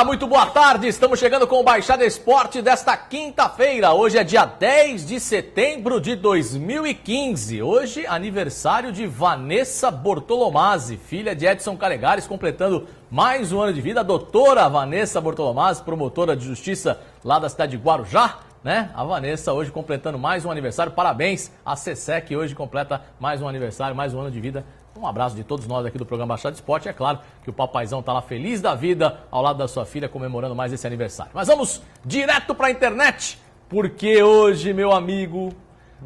Muito boa tarde, estamos chegando com o Baixada Esporte desta quinta-feira. Hoje é dia 10 de setembro de 2015. Hoje, aniversário de Vanessa Bortolomazzi, filha de Edson Calegares, completando mais um ano de vida. A doutora Vanessa Bortolomazzi, promotora de justiça lá da cidade de Guarujá, né? A Vanessa hoje completando mais um aniversário. Parabéns à CECE, que hoje completa mais um aniversário, mais um ano de vida. Um abraço de todos nós aqui do programa Baixada Esporte. É claro que o papaizão tá lá feliz da vida ao lado da sua filha, comemorando mais esse aniversário. Mas vamos direto pra internet, porque hoje, meu amigo,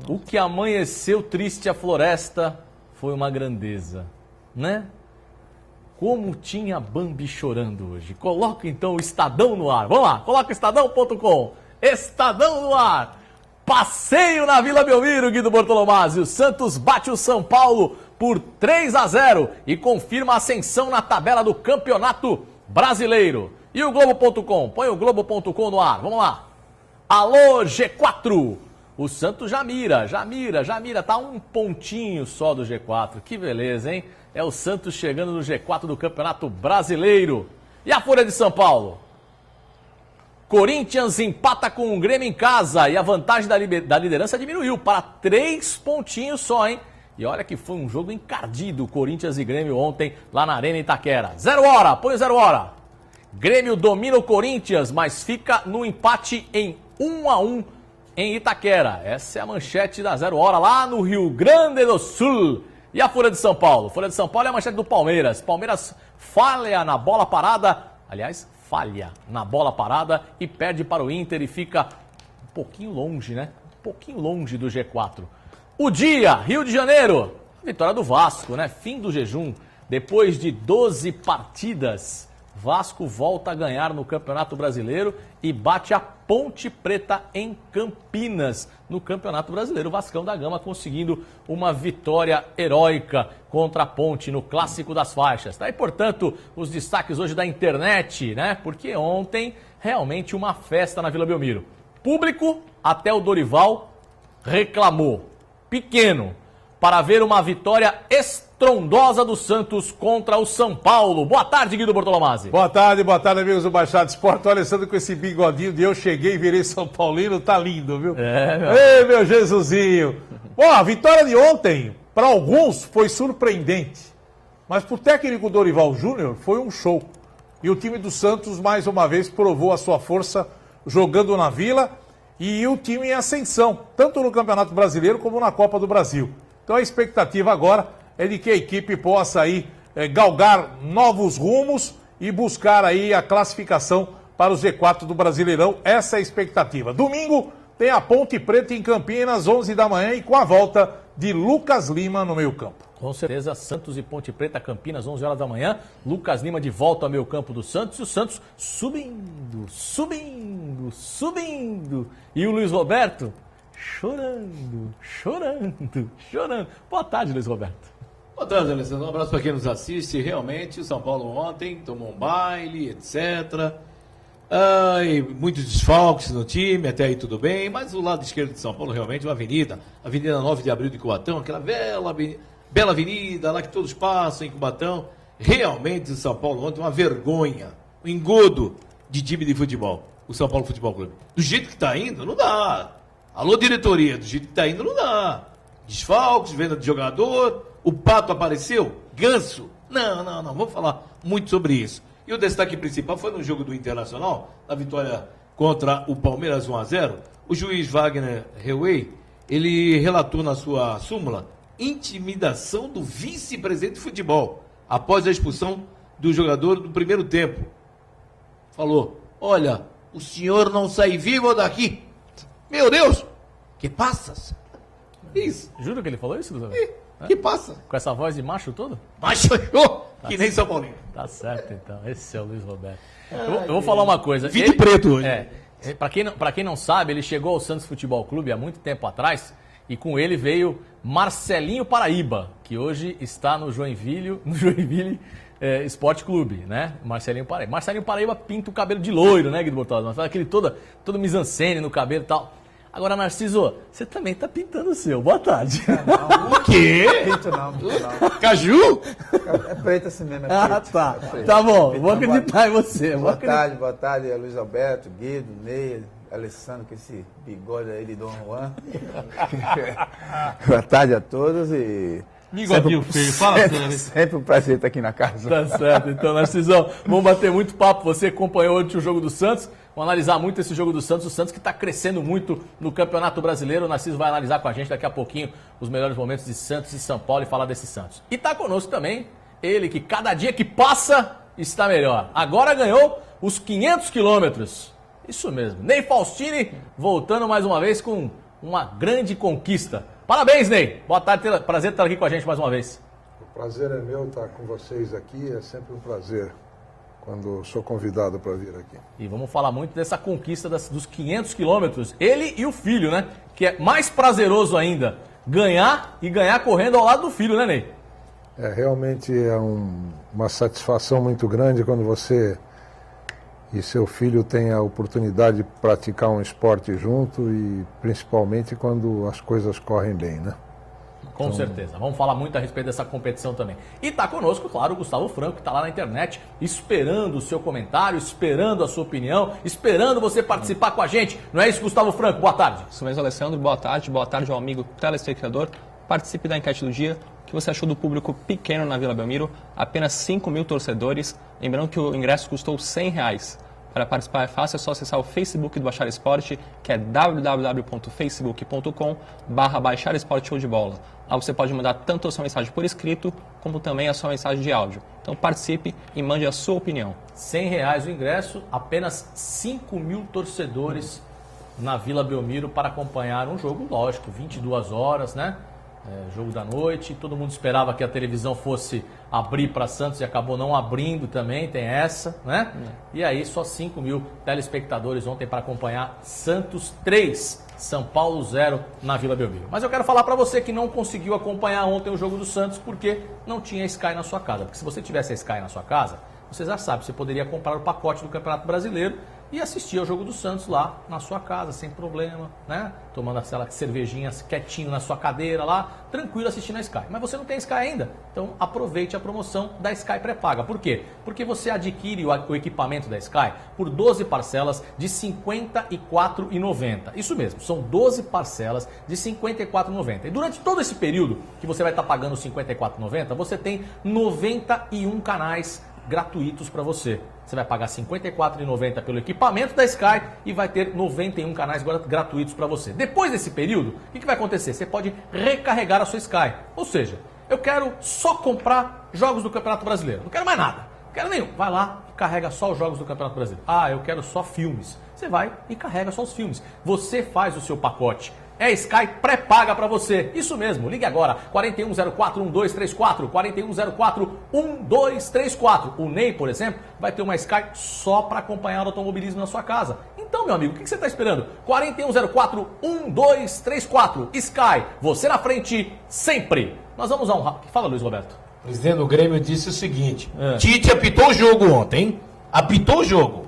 o que amanheceu triste a floresta foi uma grandeza, né? Como tinha Bambi chorando hoje. Coloca então o Estadão no ar. Vamos lá, coloca estadão.com. Estadão no ar. Passeio na Vila Belmiro, Guido Bortolomazzi. O Santos bate o São Paulo por 3-0 e confirma a ascensão na tabela do Campeonato Brasileiro. E o Globo.com? Põe o Globo.com no ar, vamos lá. Alô, G4. O Santos já mira, tá um pontinho só do G4. Que beleza, hein? É o Santos chegando no G4 do Campeonato Brasileiro. E a Folha de São Paulo? Corinthians empata com o Grêmio em casa e a vantagem da liderança diminuiu para 3 pontinhos só, hein? E olha que foi um jogo encardido, Corinthians e Grêmio ontem lá na Arena Itaquera. 0 hora, põe o 0 hora. Grêmio domina o Corinthians, mas fica no empate em 1-1 em Itaquera. Essa é a manchete da 0 hora lá no Rio Grande do Sul. E a Folha de São Paulo? Folha de São Paulo é a manchete do Palmeiras. Palmeiras falha na bola parada, falha na bola parada e perde para o Inter e fica um pouquinho longe, né? Um pouquinho longe do G4. O dia, Rio de Janeiro, vitória do Vasco, né? Fim do jejum. Depois de 12 partidas, Vasco volta a ganhar no Campeonato Brasileiro e bate a Ponte Preta em Campinas no Campeonato Brasileiro. O Vascão da Gama conseguindo uma vitória heróica contra a Ponte no Clássico das Faixas. Tá aí, portanto, os destaques hoje da internet, né? Porque ontem, realmente uma festa na Vila Belmiro. Público, até o Dorival reclamou. Pequeno, para ver uma vitória estrondosa do Santos contra o São Paulo. Boa tarde, Guido Bortolomazzi. Boa tarde, amigos do Baixada Esporte. Olha, Alessandro, com esse bigodinho de eu cheguei e virei São Paulino, tá lindo, viu? Ei, meu Jesusinho. Bom, a vitória de ontem, para alguns, foi surpreendente. Mas pro técnico Dorival Júnior, foi um show. E o time do Santos, mais uma vez, provou a sua força jogando na Vila. E o time em ascensão, tanto no Campeonato Brasileiro como na Copa do Brasil. Então a expectativa agora é de que a equipe possa aí galgar novos rumos e buscar aí a classificação para o Z4 do Brasileirão. Essa é a expectativa. Domingo tem a Ponte Preta em Campinas, 11 da manhã, e com a volta de Lucas Lima no meio-campo. Com certeza, Santos e Ponte Preta, Campinas, 11 horas da manhã. Lucas Lima de volta ao meio campo do Santos. E o Santos subindo. E o Luiz Roberto chorando. Boa tarde, Luiz Roberto. Boa tarde, Alessandro. Um abraço para quem nos assiste. Realmente, o São Paulo ontem tomou um baile, etc. Muitos desfalques no time, até aí tudo bem. Mas o lado esquerdo de São Paulo, realmente, uma Avenida 9 de Abril de Cubatão, aquela bela avenida lá que todos passam em Cubatão. Realmente o São Paulo ontem uma vergonha, um engodo de time de futebol, o São Paulo Futebol Clube. Do jeito que está indo, não dá. Alô, diretoria, do jeito que está indo, não dá. Desfalques, venda de jogador, o Pato apareceu, Ganso. Não, vamos falar muito sobre isso. E o destaque principal foi no jogo do Internacional, na vitória contra o Palmeiras 1-0. O juiz Wagner Reuey, ele relatou na sua súmula intimidação do vice-presidente de futebol, após a expulsão do jogador do primeiro tempo. Falou, olha, o senhor não sai vivo daqui. Meu Deus, que passas? Isso. Juro que ele falou isso, Luiz? Que passa? Com essa voz de macho todo? Macho, que nem São Paulino. Tá certo, então. Esse é o Luiz Roberto. Eu vou falar uma coisa. Vídeo preto hoje. Pra quem não sabe, ele chegou ao Santos Futebol Clube há muito tempo atrás e com ele veio Marcelinho Paraíba, que hoje está no Joinville Esporte Clube, né? Marcelinho Paraíba. Marcelinho Paraíba pinta o cabelo de loiro, né, Guido Bortolomazzi? Faz aquele todo mise-en-scène no cabelo e tal. Agora, Narciso, você também tá pintando o seu. Boa tarde. O quê? Pinto não. Caju? É preto assim mesmo, é Ah, preto. tá. É preto. Tá bom, vou Então, acreditar em você. Boa tarde, é Luiz Alberto, Guido, Ney, Alessandro, com esse bigode aí de Dom Juan. Boa tarde a todos e... Bigodinho feio, fala sério. Sempre um prazer estar aqui na casa. Tá certo. Então, Narcisão, vamos bater muito papo. Você acompanhou ontem o jogo do Santos. Vamos analisar muito esse jogo do Santos. O Santos que está crescendo muito no Campeonato Brasileiro. O Narciso vai analisar com a gente daqui a pouquinho os melhores momentos de Santos e São Paulo e falar desse Santos. E tá conosco também ele que cada dia que passa está melhor. Agora ganhou os 500 quilômetros. Isso mesmo. Ney Faustini voltando mais uma vez com uma grande conquista. Parabéns, Ney. Boa tarde, prazer estar aqui com a gente mais uma vez. O prazer é meu estar com vocês aqui, é sempre um prazer quando sou convidado para vir aqui. E vamos falar muito dessa conquista dos 500 quilômetros. Ele e o filho, né? Que é mais prazeroso ainda, ganhar e ganhar correndo ao lado do filho, né, Ney? Realmente é uma satisfação muito grande quando você e seu filho têm a oportunidade de praticar um esporte junto e principalmente quando as coisas correm bem, né? Com certeza. Vamos falar muito a respeito dessa competição também. E tá conosco, claro, o Gustavo Franco, que tá lá na internet, esperando o seu comentário, esperando a sua opinião, esperando você participar com a gente. Não é isso, Gustavo Franco? Boa tarde. Isso mesmo, Alessandro. Boa tarde ao amigo telespectador. Participe da enquete do dia. O que você achou do público pequeno na Vila Belmiro? Apenas 5 mil torcedores. Lembrando que o ingresso custou R$100. Para participar é fácil, é só acessar o Facebook do Baixar Esporte, que é www.facebook.com/Baixar Esporte Show de Bola. Lá você pode mandar tanto a sua mensagem por escrito, como também a sua mensagem de áudio. Então participe e mande a sua opinião. R$100 o ingresso, apenas 5 mil torcedores na Vila Belmiro para acompanhar um jogo, lógico, 22 horas, né? Jogo da noite, todo mundo esperava que a televisão fosse abrir para Santos e acabou não abrindo também, tem essa, né? E aí só 5 mil telespectadores ontem para acompanhar Santos 3, São Paulo 0 na Vila Belmiro. Mas eu quero falar para você que não conseguiu acompanhar ontem o jogo do Santos porque não tinha Sky na sua casa. Porque se você tivesse a Sky na sua casa, você já sabe, você poderia comprar o pacote do Campeonato Brasileiro e assistir ao jogo do Santos lá na sua casa, sem problema, né? Tomando aquelas cervejinhas quietinho na sua cadeira lá, tranquilo assistindo a Sky. Mas você não tem Sky ainda? Então aproveite a promoção da Sky pré-paga. Por quê? Porque você adquire o equipamento da Sky por 12 parcelas de R$ 54,90. Isso mesmo, são 12 parcelas de R$ 54,90. E durante todo esse período que você vai estar pagando R$ 54,90, você tem 91 canais gratuitos para você. Você vai pagar R$ 54,90 pelo equipamento da Sky e vai ter 91 canais gratuitos para você. Depois desse período, o que vai acontecer? Você pode recarregar a sua Sky. Ou seja, eu quero só comprar jogos do Campeonato Brasileiro. Não quero mais nada. Não quero nenhum. Vai lá e carrega só os jogos do Campeonato Brasileiro. Ah, eu quero só filmes. Você vai e carrega só os filmes. Você faz o seu pacote. É Sky pré-paga para você. Isso mesmo, ligue agora. 4104-1234, 4104-1234. O Ney, por exemplo, vai ter uma Sky só para acompanhar o automobilismo na sua casa. Então, meu amigo, o que você está esperando? 4104-1234. Sky, você na frente sempre. Nós vamos a um... Fala, Luiz Roberto. O presidente do Grêmio disse o seguinte: Tite apitou o jogo ontem, hein? Apitou o jogo.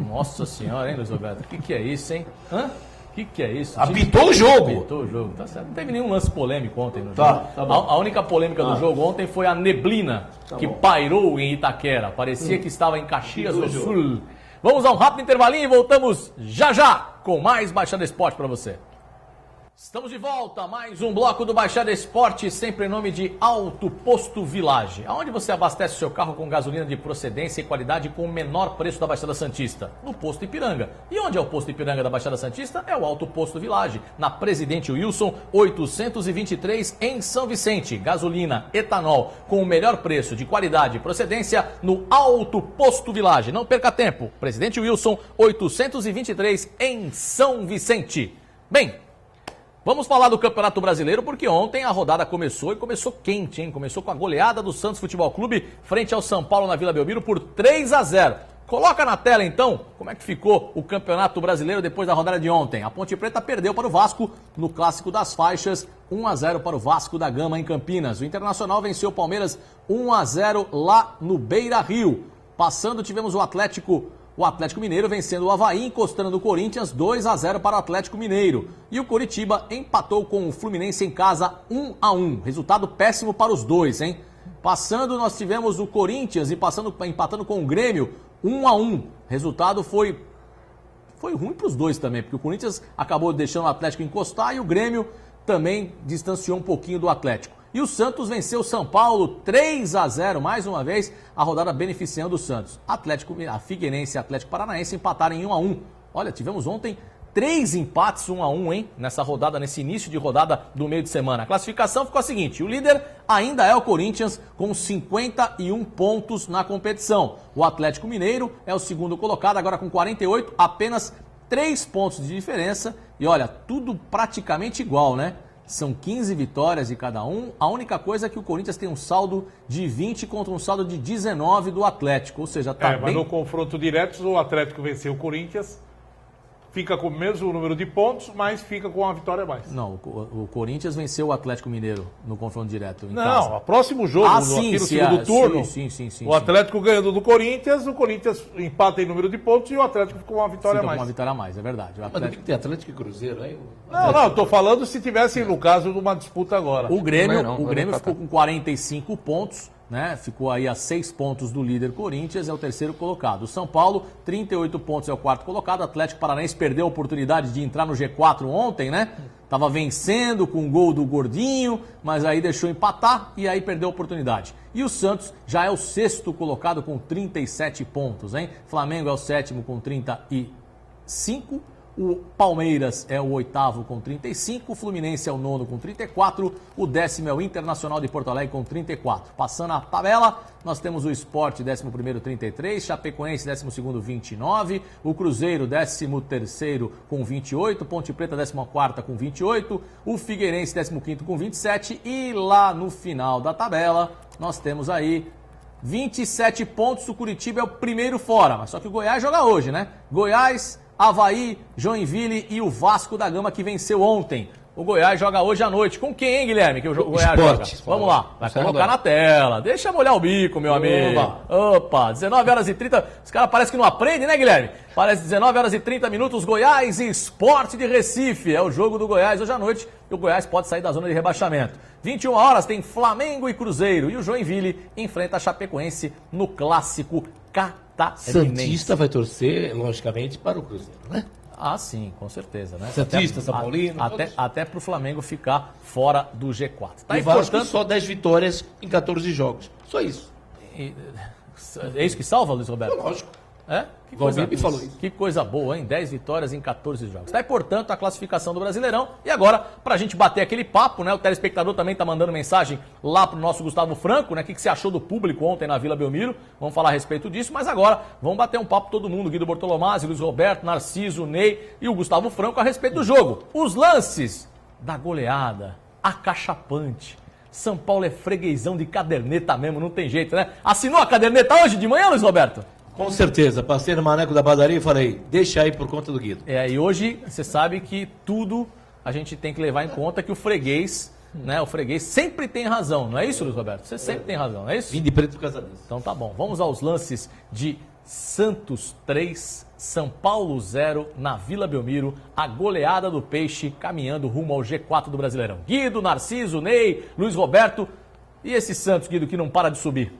Nossa senhora, hein, Luiz Roberto? O que é isso, hein? Hã? O que é isso? Apitou o jogo. Apitou o jogo, tá certo. Não teve nenhum lance polêmico ontem no Tá, jogo. tá bom. A única polêmica do jogo ontem foi a neblina que pairou em Itaquera. Parecia que estava em Caxias do Sul. Vamos a um rápido intervalinho e voltamos já já com mais Baixada Esporte para você. Estamos de volta, mais um bloco do Baixada Esporte, sempre em nome de Auto Posto Village, onde você abastece o seu carro com gasolina de procedência e qualidade com o menor preço da Baixada Santista, no Posto Ipiranga. E onde é o Posto Ipiranga da Baixada Santista? É o Auto Posto Village, na Presidente Wilson, 823 em São Vicente. Gasolina, etanol, com o melhor preço de qualidade e procedência no Auto Posto Village. Não perca tempo, Presidente Wilson, 823 em São Vicente. Bem, vamos falar do Campeonato Brasileiro porque ontem a rodada começou e começou quente, hein? Começou com a goleada do Santos Futebol Clube frente ao São Paulo na Vila Belmiro por 3-0. Coloca na tela então como é que ficou o Campeonato Brasileiro depois da rodada de ontem. A Ponte Preta perdeu para o Vasco no Clássico das Faixas, 1-0 para o Vasco da Gama em Campinas. O Internacional venceu o Palmeiras 1-0 lá no Beira-Rio. Passando tivemos o Atlético O Atlético Mineiro vencendo o Avaí, encostando no Corinthians 2-0 para o Atlético Mineiro. E o Coritiba empatou com o Fluminense em casa 1-1. Resultado péssimo para os dois, hein? Passando, nós tivemos o Corinthians empatando com o Grêmio 1-1. Resultado foi ruim para os dois também, porque o Corinthians acabou deixando o Atlético encostar e o Grêmio também distanciou um pouquinho do Atlético. E o Santos venceu o São Paulo 3-0, mais uma vez, a rodada beneficiando o Santos. A Figueirense e Atlético Paranaense empataram em 1-1. Olha, tivemos ontem 3 empates 1-1, hein? Nessa rodada, nesse início de rodada do meio de semana. A classificação ficou a seguinte: o líder ainda é o Corinthians com 51 pontos na competição. O Atlético Mineiro é o segundo colocado, agora com 48, apenas 3 pontos de diferença. E olha, tudo praticamente igual, né? São 15 vitórias de cada um. A única coisa é que o Corinthians tem um saldo de 20 contra um saldo de 19 do Atlético. Ou seja, tá bem... Mas no confronto direto, o Atlético venceu o Corinthians, fica com o mesmo número de pontos, mas fica com uma vitória a mais. Não, o Corinthians venceu o Atlético Mineiro no confronto direto em casa. Não, o próximo jogo, aqui no segundo turno, o Atlético ganhando do Corinthians, o Corinthians empata em número de pontos e o Atlético ficou com uma vitória a mais. Com uma vitória a mais, é verdade. Mas tem que ter Atlético e Cruzeiro aí? Não, eu tô falando se tivesse, no caso, numa disputa agora. O Grêmio ficou com 45 pontos, né? Ficou aí a 6 pontos do líder Corinthians, é o terceiro colocado. O São Paulo, 38 pontos, é o quarto colocado. O Atlético Paranaense perdeu a oportunidade de entrar no G4 ontem, né? Tava vencendo com o gol do Gordinho, mas aí deixou empatar e aí perdeu a oportunidade. E o Santos já é o sexto colocado com 37 pontos, hein? Flamengo é o sétimo com 35. O Palmeiras é o oitavo com 35, o Fluminense é o nono com 34, o décimo é o Internacional de Porto Alegre com 34. Passando a tabela, nós temos o Sport 11º 33, Chapecoense 12º 29, o Cruzeiro 13º com 28, Ponte Preta 14ª com 28, o Figueirense 15º com 27 e lá no final da tabela nós temos aí 27 pontos, o Curitiba é o primeiro fora, mas só que o Goiás joga hoje, né? Goiás, Avaí, Joinville e o Vasco da Gama que venceu ontem. O Goiás joga hoje à noite. Com quem, hein, Guilherme? Que o Goiás joga? Vamos lá. Vai colocar na tela. Deixa molhar o bico, meu amigo. Opa, 19h30. Os caras parecem que não aprendem, né, Guilherme? Parece 19h30, Goiás e Sport de Recife. É o jogo do Goiás hoje à noite. E o Goiás pode sair da zona de rebaixamento. 21 horas tem Flamengo e Cruzeiro. E o Joinville enfrenta a Chapecoense no clássico catarinense. Santista vai torcer, logicamente, para o Cruzeiro, né? Ah, sim, com certeza, né? Santista, São Paulino. Até para o Flamengo ficar fora do G4. Tá, e o Vasco portanto... só 10 vitórias em 14 jogos. Só isso. É isso que salva, Luiz Roberto? Lógico. É? Falou isso. Que coisa boa, hein? 10 vitórias em 14 jogos. Tá aí, portanto, a classificação do Brasileirão. E agora, pra gente bater aquele papo, né? O telespectador também tá mandando mensagem lá pro nosso Gustavo Franco, né? O que você achou do público ontem na Vila Belmiro? Vamos falar a respeito disso. Mas agora, vamos bater um papo todo mundo. Guido Bortolomazzi, Luiz Roberto, Narciso, Ney e o Gustavo Franco a respeito do jogo. Os lances da goleada, acachapante. São Paulo é freguesão de caderneta mesmo, não tem jeito, né? Assinou a caderneta hoje de manhã, Luiz Roberto? Com certeza, passei no maneco da padaria e falei, deixa aí por conta do Guido. E hoje você sabe que tudo a gente tem que levar em conta que o freguês, né? O freguês sempre tem razão, não é isso, Luiz Roberto? Você sempre tem razão, não é isso? Vim de preto por causa disso. Então tá bom, vamos aos lances de Santos 3, São Paulo 0 na Vila Belmiro, a goleada do Peixe caminhando rumo ao G4 do Brasileirão. Guido, Narciso, Ney, Luiz Roberto e esse Santos, Guido, que não para de subir.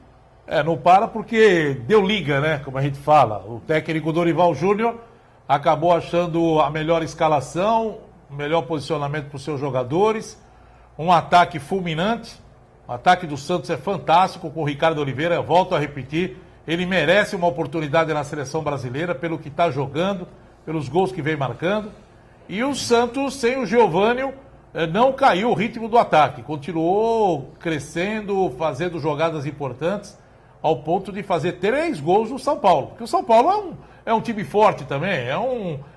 Não para porque deu liga, né? Como a gente fala. O técnico Dorival Júnior acabou achando a melhor escalação, o melhor posicionamento para os seus jogadores, um ataque fulminante. O ataque do Santos é fantástico com o Ricardo Oliveira, eu volto a repetir, ele merece uma oportunidade na seleção brasileira pelo que está jogando, pelos gols que vem marcando. E o Santos, sem o Geovânio, não caiu o ritmo do ataque, continuou crescendo, fazendo jogadas importantes, ao ponto de fazer 3 gols no São Paulo. Porque o São Paulo é um time forte também,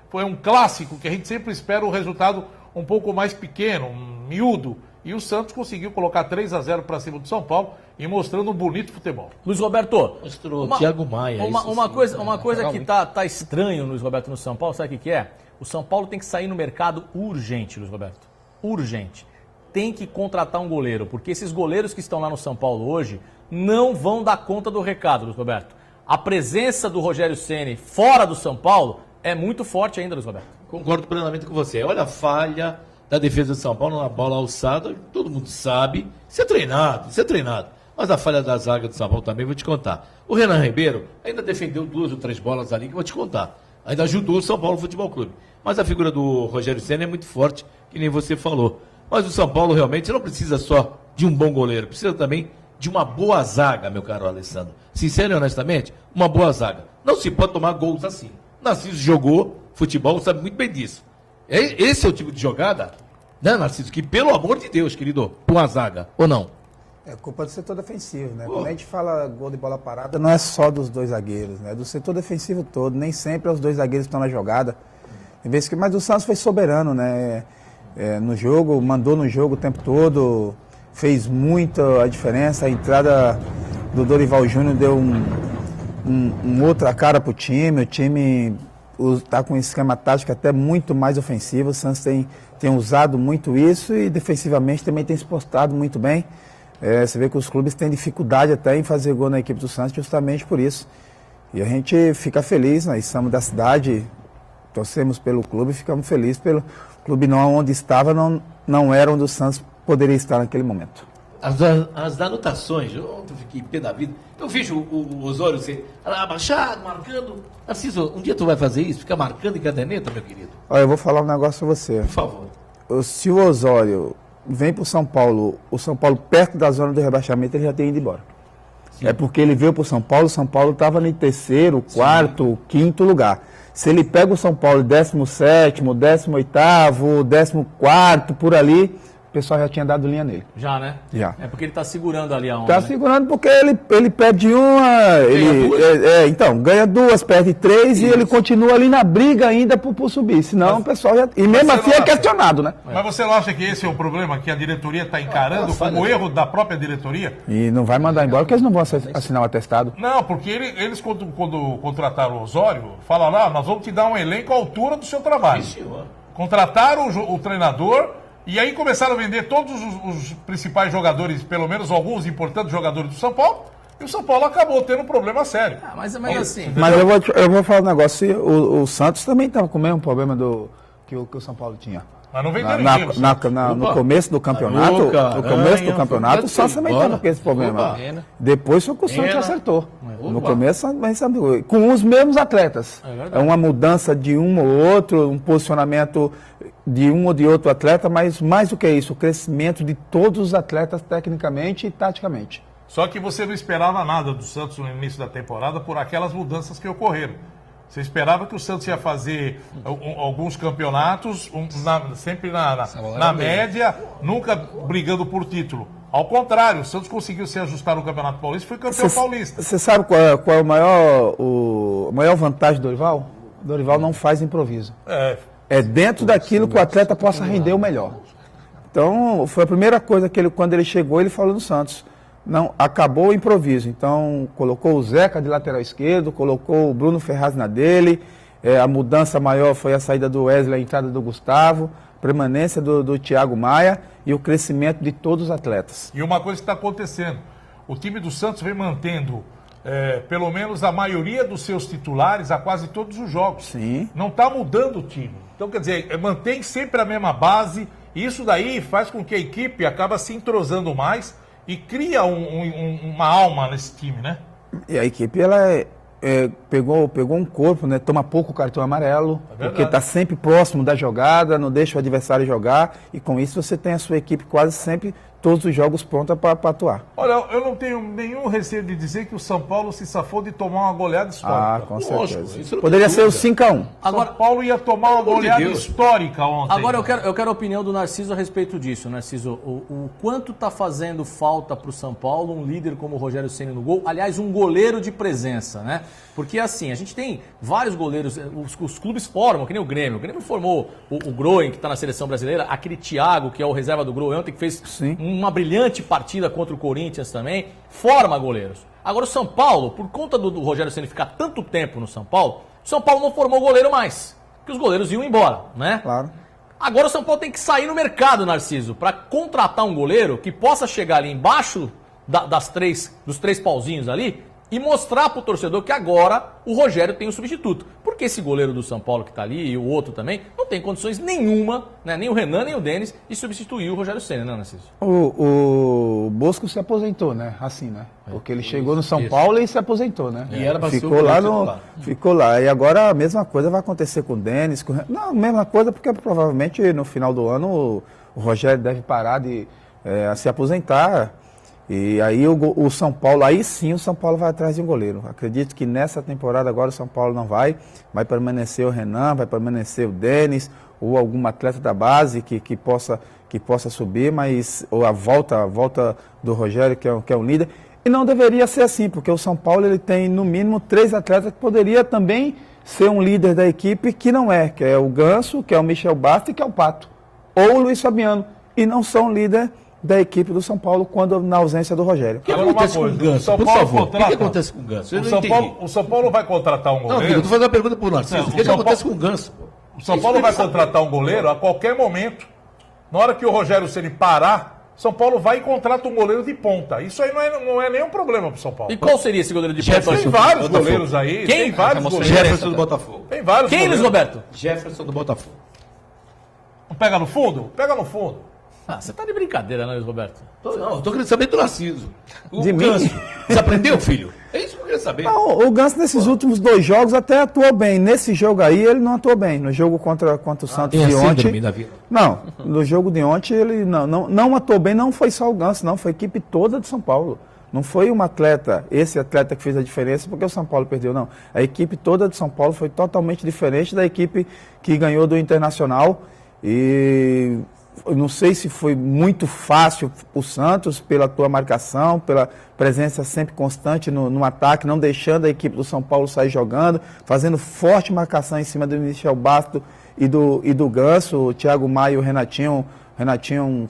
foi um clássico que a gente sempre espera um resultado um pouco mais pequeno, miúdo. E o Santos conseguiu colocar 3-0 para cima do São Paulo e mostrando um bonito futebol. Luiz Roberto, mostrou Thiago Maia. Uma coisa que tá estranho, Luiz Roberto, no São Paulo, sabe o que é? O São Paulo tem que sair no mercado urgente, Luiz Roberto. Urgente. Tem que contratar um goleiro, porque esses goleiros que estão lá no São Paulo hoje não vão dar conta do recado, Luiz Roberto. a presença do Rogério Ceni fora do São Paulo é muito forte ainda, Luiz Roberto. Concordo plenamente com você. Olha a falha da defesa do São Paulo na bola alçada, todo mundo sabe. Isso é treinado. Mas a falha da zaga do São Paulo também, vou te contar. O Renan Ribeiro ainda defendeu 2 ou 3 bolas ali que eu vou te contar. Ainda ajudou o São Paulo Futebol Clube. Mas a figura do Rogério Ceni é muito forte, que nem você falou. Mas o São Paulo realmente não precisa só de um bom goleiro, precisa também de uma boa zaga, meu caro Alessandro. Sincero e honestamente, uma boa zaga. Não se pode tomar gols assim. Narciso jogou futebol, sabe muito bem disso. Esse é o tipo de jogada, né, Narciso? Que, pelo amor de Deus, querido, com a zaga, ou não? É culpa do setor defensivo, né? Quando a gente fala gol de bola parada, não é só dos 2 zagueiros, né? É do setor defensivo todo. Nem sempre os 2 zagueiros estão na jogada. Mas o Santos foi soberano, né? No jogo, mandou no jogo o tempo todo, fez muito a diferença. A entrada do Dorival Júnior deu outra cara pro time. O time está com um esquema tático até muito mais ofensivo. O Santos tem usado muito isso e defensivamente também tem se postado muito bem. Você vê que os clubes têm dificuldade até em fazer gol na equipe do Santos justamente por isso. E a gente fica feliz, nós somos da cidade, torcemos pelo clube e ficamos felizes pelo clube não onde estava, não era onde o Santos poderia estar naquele momento. As anotações, ontem eu fiquei pé da vida. Eu vejo o Osório ser abaixado, marcando. Narciso, um dia tu vai fazer isso? Ficar marcando em caderneta, meu querido? Olha, eu vou falar um negócio pra você. Por favor. Se o Osório vem pro São Paulo, o São Paulo perto da zona do rebaixamento, ele já tem ido embora. Sim. É porque ele veio pro São Paulo, o São Paulo estava em 3º, 4º, 5º lugar. Se ele pega o São Paulo 17º, 18º, 14º, por ali, o pessoal já tinha dado linha nele. Já, né? Já. É porque ele tá segurando ali a onda. Tá segurando porque ele perde uma, então, ganha 2, perde 3 e ele continua ali na briga ainda por subir. Senão o pessoal já... E mesmo assim é questionado, né? Mas você não acha que esse é o problema que a diretoria está encarando como erro da própria diretoria? E não vai mandar embora porque eles não vão assinar o atestado. Não, porque eles quando contrataram o Osório, falaram, nós vamos te dar um elenco à altura do seu trabalho. Contrataram o treinador... E aí começaram a vender todos os principais jogadores, pelo menos alguns importantes jogadores do São Paulo, e o São Paulo acabou tendo um problema sério. Mas assim... Mas eu vou falar um negócio, o Santos também estava com o mesmo problema que o São Paulo tinha. Mas não vendeu ninguém. No começo do campeonato, o Santos também estava com esse problema. Depois foi que o Santos acertou. No começo, mas sabe, com os mesmos atletas. É uma mudança de um ou outro, um posicionamento de um ou de outro atleta, mas mais do que isso, o crescimento de todos os atletas tecnicamente e taticamente. Só que você não esperava nada do Santos no início da temporada por aquelas mudanças que ocorreram. Você esperava que o Santos ia fazer alguns campeonatos, sempre na média, nunca brigando por título. Ao contrário, o Santos conseguiu se ajustar no Campeonato Paulista e foi campeão paulista. Você sabe qual é a maior vantagem do Dorival? O Dorival não faz improviso. É dentro daquilo que o atleta possa render o melhor. Então, foi a primeira coisa que quando ele chegou, ele falou no Santos. Não, acabou o improviso. Então, colocou o Zeca de lateral esquerdo, colocou o Bruno Ferraz na dele. A mudança maior foi a saída do Wesley, a entrada do Gustavo, permanência do Thiago Maia e o crescimento de todos os atletas. E uma coisa que está acontecendo, o time do Santos vem mantendo pelo menos a maioria dos seus titulares a quase todos os jogos. Sim. Não está mudando o time. Então, quer dizer, mantém sempre a mesma base. E isso daí faz com que a equipe acaba se entrosando mais e cria uma alma nesse time, né? E a equipe, ela pegou um corpo, né? Toma pouco cartão amarelo, porque está sempre próximo da jogada, não deixa o adversário jogar, e com isso você tem a sua equipe quase sempre, todos os jogos pronta para atuar. Olha, eu não tenho nenhum receio de dizer que o São Paulo se safou de tomar uma goleada histórica. Com certeza. Poderia ser o 5-1. Agora, São Paulo ia tomar uma goleada histórica ontem. Agora eu quero a opinião do Narciso a respeito disso, Narciso. O quanto está fazendo falta para o São Paulo um líder como o Rogério Ceni no gol? Aliás, um goleiro de presença, né? Porque assim, a gente tem vários goleiros, os clubes formam, que nem o Grêmio. O Grêmio formou o Groen, que está na seleção brasileira, aquele Thiago, que é o reserva do Groen ontem, que fez uma brilhante partida contra o Corinthians também, forma goleiros. Agora o São Paulo, por conta do Rogério Ceni ficar tanto tempo no São Paulo, o São Paulo não formou goleiro mais, porque os goleiros iam embora, né? Claro. Agora o São Paulo tem que sair no mercado, Narciso, para contratar um goleiro que possa chegar ali embaixo dos três pauzinhos ali e mostrar pro torcedor que agora o Rogério tem um substituto. Porque esse goleiro do São Paulo que tá ali e o outro também, não tem condições nenhuma, né, nem o Renan nem o Denis, de substituir o Rogério Ceni, né, Narciso? O Bosco se aposentou, né? Assim, né? Porque ele chegou no São Paulo e se aposentou, né? E era pra ser ficou o lá titular. ficou lá. E agora a mesma coisa vai acontecer com o Denis. Não, a mesma coisa porque provavelmente no final do ano o Rogério deve parar de se aposentar. E aí o São Paulo, aí sim o São Paulo vai atrás de um goleiro. Acredito que nessa temporada agora o São Paulo não vai permanecer o Renan, vai permanecer o Denis, ou algum atleta da base que possa subir, mas ou a volta do Rogério, que é um líder. E não deveria ser assim, porque o São Paulo ele tem no mínimo 3 atletas que poderia também ser um líder da equipe, que não é, que é o Ganso, que é o Michel Bastos e que é o Pato, ou o Luiz Fabiano, e não são líder da equipe do São Paulo quando na ausência do Rogério. O que acontece com o Ganso? Por favor, o que acontece com o Ganso? O São Paulo vai contratar um Não, goleiro. eu estou fazendo uma pergunta para o Narciso. O que acontece com o Ganso? O São Paulo vai contratar um goleiro a qualquer momento. Na hora que o Rogério Ceni parar, São Paulo vai e contrata um goleiro de ponta. Isso aí não é nenhum problema para o São Paulo. E qual seria esse goleiro de ponta? Tem vários goleiros aí. Quem? Tem vários goleiros. Jefferson do Botafogo. Tem vários Quem, Luiz goleiros. Roberto? Jefferson do Botafogo. Não pega no fundo? Pega no fundo. Ah, você tá de brincadeira, né, Luiz Roberto? Não, eu tô querendo saber do Narciso. O De mim? Ganso. Você aprendeu, filho? É isso que eu queria saber. Não, o Ganso nesses últimos 2 jogos até atuou bem. Nesse jogo aí ele não atuou bem. No jogo contra o Santos de ontem. Não, no jogo de ontem ele não atuou bem. Não foi só o Ganso, não. Foi a equipe toda de São Paulo. Não foi um atleta, esse atleta que fez a diferença porque o São Paulo perdeu, não. A equipe toda de São Paulo foi totalmente diferente da equipe que ganhou do Internacional. E eu não sei se foi muito fácil o Santos pela tua marcação, pela presença sempre constante no ataque, não deixando a equipe do São Paulo sair jogando, fazendo forte marcação em cima do Michel Bastos e do Ganso, o Thiago Maia e o Renatinho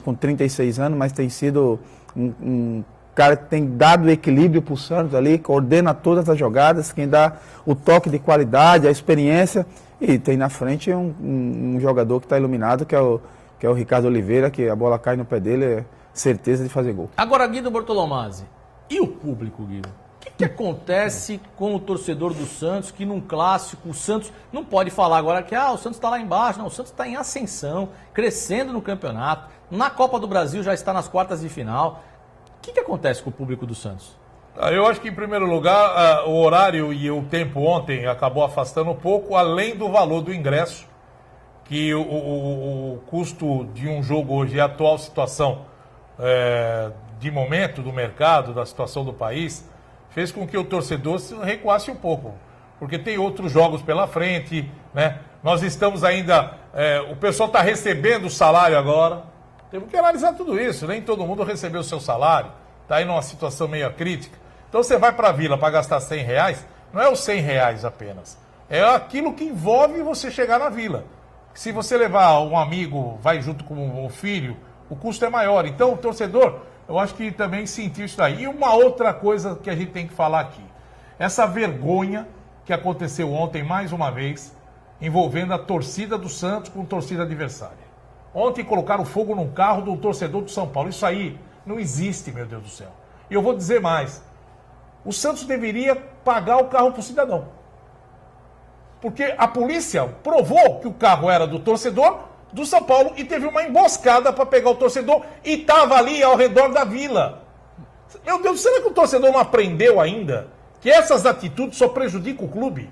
com 36 anos, mas tem sido um cara que tem dado equilíbrio para o Santos ali, coordena todas as jogadas, quem dá o toque de qualidade, a experiência, e tem na frente um jogador que está iluminado, que é o Ricardo Oliveira, que a bola cai no pé dele, é certeza de fazer gol. Agora, Guido Bortolomazzi, e o público, Guido? O que acontece com o torcedor do Santos, que num clássico, o Santos não pode falar agora que o Santos está lá embaixo, não, o Santos está em ascensão, crescendo no campeonato, na Copa do Brasil já está nas quartas de final. O que acontece com o público do Santos? Eu acho que, em primeiro lugar, o horário e o tempo ontem acabou afastando um pouco, além do valor do ingresso, que o custo de um jogo hoje, a atual situação de momento do mercado, da situação do país, fez com que o torcedor se recuasse um pouco. Porque tem outros jogos pela frente, né? Nós estamos ainda... o pessoal está recebendo o salário agora. Temos que analisar tudo isso. Nem todo mundo recebeu o seu salário. Está aí numa situação meio crítica. Então você vai para a Vila para gastar R$100, não é os R$100 apenas. É aquilo que envolve você chegar na Vila. Se você levar um amigo, vai junto com o filho, o custo é maior. Então o torcedor, eu acho que também sentiu isso daí. E uma outra coisa que a gente tem que falar aqui. Essa vergonha que aconteceu ontem, mais uma vez, envolvendo a torcida do Santos com a torcida adversária. Ontem colocaram fogo num carro do torcedor do São Paulo. Isso aí não existe, meu Deus do céu. E eu vou dizer mais. O Santos deveria pagar o carro para o cidadão. Porque a polícia provou que o carro era do torcedor do São Paulo e teve uma emboscada para pegar o torcedor e estava ali ao redor da Vila. Meu Deus, será que o torcedor não aprendeu ainda que essas atitudes só prejudicam o clube?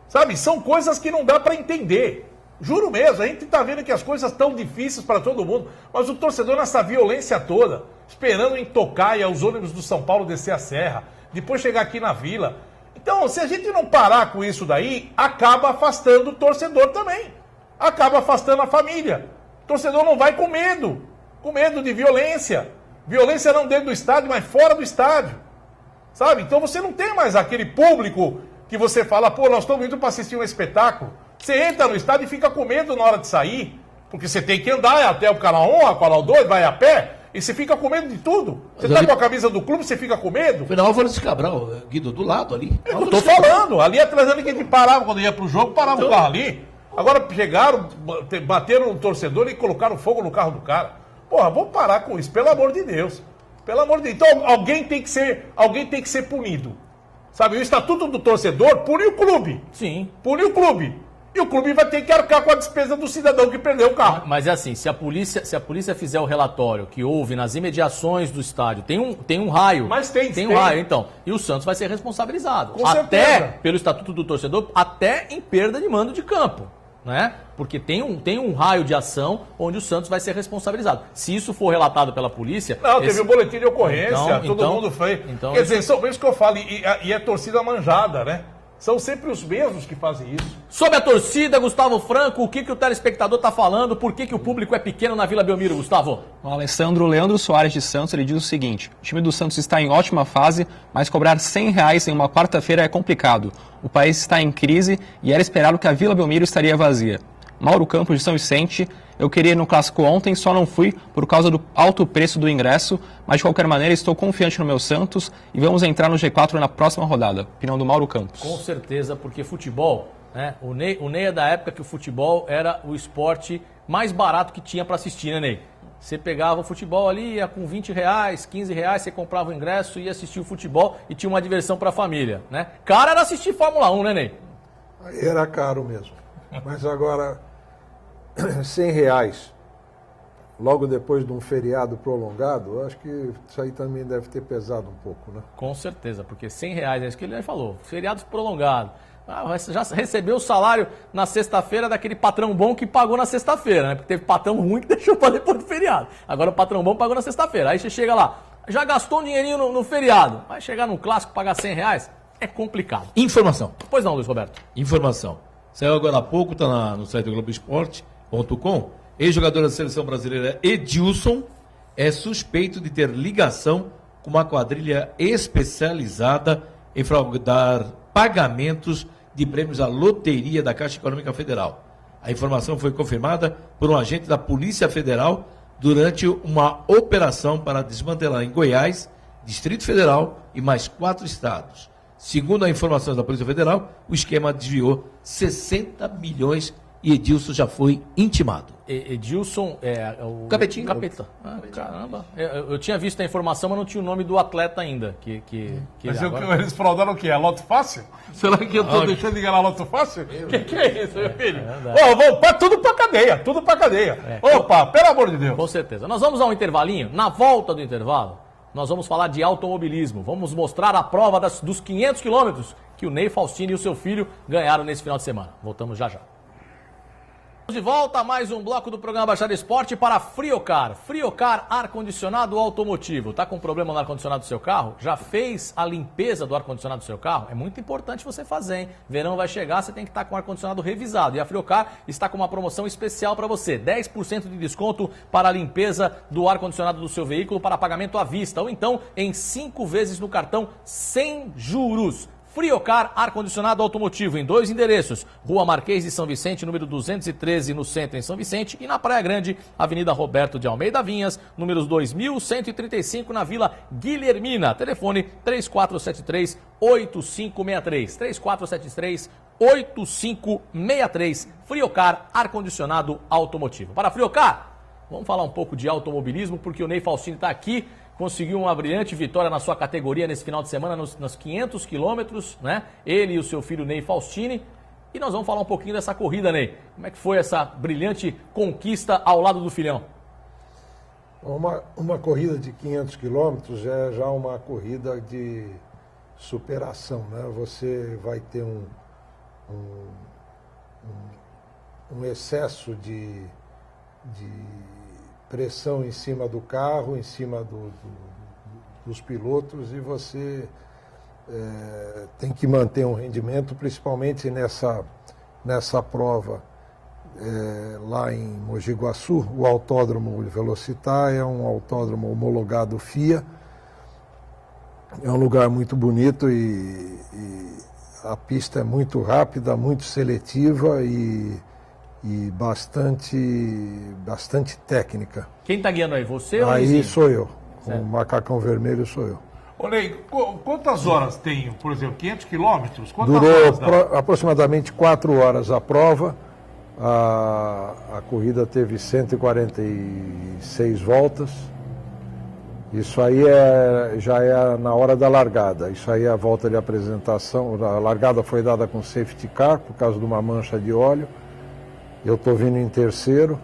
Sabe, são coisas que não dá para entender. Juro mesmo, a gente está vendo que as coisas estão difíceis para todo mundo, mas o torcedor nessa violência toda, esperando em Tocaia os ônibus do São Paulo descer a serra, depois chegar aqui na Vila. Então, se a gente não parar com isso daí, acaba afastando o torcedor também. Acaba afastando a família. O torcedor não vai com medo de violência. Violência não dentro do estádio, mas fora do estádio. Sabe? Então você não tem mais aquele público que você fala, pô, nós estamos indo para assistir um espetáculo. Você entra no estádio e fica com medo na hora de sair, porque você tem que andar até o canal 1, o canal 2, vai a pé, e você fica com medo de tudo. Você está com a camisa do clube, você fica com medo. Foi na Álvares de Cabral, Guido, do lado ali. Eu tô falando, ali atrás ali que a gente parava, quando ia pro jogo, parava o carro ali. Agora chegaram, bateram no torcedor e colocaram fogo no carro do cara. Porra, vamos parar com isso, pelo amor de Deus. Pelo amor de Deus. Então alguém tem que ser punido. Sabe, o estatuto do torcedor pune o clube. Sim. Pune o clube. E o clube vai ter que arcar com a despesa do cidadão que perdeu o carro. Mas é assim, se a polícia fizer o relatório que houve nas imediações do estádio, tem um raio. Mas tem um raio, então. E o Santos vai ser responsabilizado. Com até certeza. pelo estatuto do torcedor, até em perda de mando de campo. Né? Porque tem um raio de ação onde o Santos vai ser responsabilizado. Se isso for relatado pela polícia... Não, teve um boletim de ocorrência, todo mundo foi. Então, quer dizer, são isso que eu falo, e é torcida manjada, né? São sempre os mesmos que fazem isso. Sobre a torcida, Gustavo Franco, o que o telespectador está falando? Por que o público é pequeno na Vila Belmiro, Gustavo? O Alessandro Leandro Soares de Santos, ele diz o seguinte: o time do Santos está em ótima fase, mas cobrar R$100 em uma quarta-feira é complicado. O país está em crise e era esperado que a Vila Belmiro estaria vazia. Mauro Campos de São Vicente: eu queria ir no clássico ontem, só não fui por causa do alto preço do ingresso, mas de qualquer maneira estou confiante no meu Santos e vamos entrar no G4 na próxima rodada. Opinião do Mauro Campos. Com certeza, porque futebol, né? O Ney é da época que o futebol era o esporte mais barato que tinha para assistir, né, Ney? Você pegava o futebol ali, ia com R$20, R$15, você comprava o ingresso, ia assistir o futebol e tinha uma diversão para a família, né? Cara era assistir Fórmula 1, né, Ney? Aí era caro mesmo. Mas agora, R$100, logo depois de um feriado prolongado, eu acho que isso aí também deve ter pesado um pouco, né? Com certeza, porque R$100, é isso que ele falou, feriados prolongados. Já recebeu o salário na sexta-feira daquele patrão bom que pagou na sexta-feira, né? Porque teve patrão ruim que deixou para depois do feriado. Agora o patrão bom pagou na sexta-feira. Aí você chega lá, já gastou um dinheirinho no feriado, vai chegar num clássico pagar R$100, é complicado. Informação. Pois não, Luiz Roberto? Informação. Saiu agora há pouco, está no site do Globoesporte.com. Ex-jogador da seleção brasileira Edilson é suspeito de ter ligação com uma quadrilha especializada em fraudar pagamentos de prêmios à loteria da Caixa Econômica Federal. A informação foi confirmada por um agente da Polícia Federal durante uma operação para desmantelar em Goiás, Distrito Federal e mais 4 estados. Segundo as informações da Polícia Federal, o esquema desviou 60 milhões e Edilson já foi intimado. Edilson é o... Capetinho. Capeta. Caramba. Eu tinha visto a informação, mas não tinha o nome do atleta ainda. Mas agora... eles fraudaram o quê? A Loto Fácil? Será que eu estou deixando de ganhar a Loto Fácil? Que é isso, meu filho? Tudo pra cadeia. Opa, pelo amor de Deus. Com certeza. Nós vamos a um intervalinho. Na volta do intervalo, nós vamos falar de automobilismo. Vamos mostrar a prova dos 500 quilômetros que o Ney Faustini e o seu filho ganharam nesse final de semana. Voltamos já já. De volta a mais um bloco do programa Baixada Esporte para Friocar. Friocar ar-condicionado automotivo. Tá com problema no ar-condicionado do seu carro? Já fez a limpeza do ar-condicionado do seu carro? É muito importante você fazer, hein? Verão vai chegar, você tem que estar com o ar-condicionado revisado. E a Friocar está com uma promoção especial para você. 10% de desconto para a limpeza do ar-condicionado do seu veículo para pagamento à vista. Ou então em 5 vezes no cartão sem juros. Friocar ar-condicionado automotivo em 2 endereços, Rua Marquês de São Vicente, número 213, no centro em São Vicente, e na Praia Grande, Avenida Roberto de Almeida Vinhas, números 2135, na Vila Guilhermina. Telefone 3473-8563, 3473-8563, Friocar ar-condicionado automotivo. Para Friocar, vamos falar um pouco de automobilismo, porque o Ney Faustini está aqui. Conseguiu uma brilhante vitória na sua categoria nesse final de semana, nos 500 quilômetros, né? Ele e o seu filho Ney Faustini. E nós vamos falar um pouquinho dessa corrida, Ney. Como é que foi essa brilhante conquista ao lado do filhão? Uma corrida de 500 quilômetros é já uma corrida de superação, né? Você vai ter um excesso de pressão em cima do carro, em cima dos pilotos, e você tem que manter um rendimento, principalmente nessa prova lá em Mogi Guaçu. O Autódromo Velocitar é um autódromo homologado FIA, é um lugar muito bonito e a pista é muito rápida, muito seletiva e bastante técnica. Quem está guiando aí? Você ou Aí Luizinho? sou eu. Certo. O macacão vermelho sou eu. Ô Ney, quantas horas tem, por exemplo, 500 quilômetros? Durou aproximadamente 4 horas a prova. A corrida teve 146 voltas. Isso aí já é na hora da largada. Isso aí é a volta de apresentação. A largada foi dada com safety car por causa de uma mancha de óleo. Eu estou vindo em terceiro.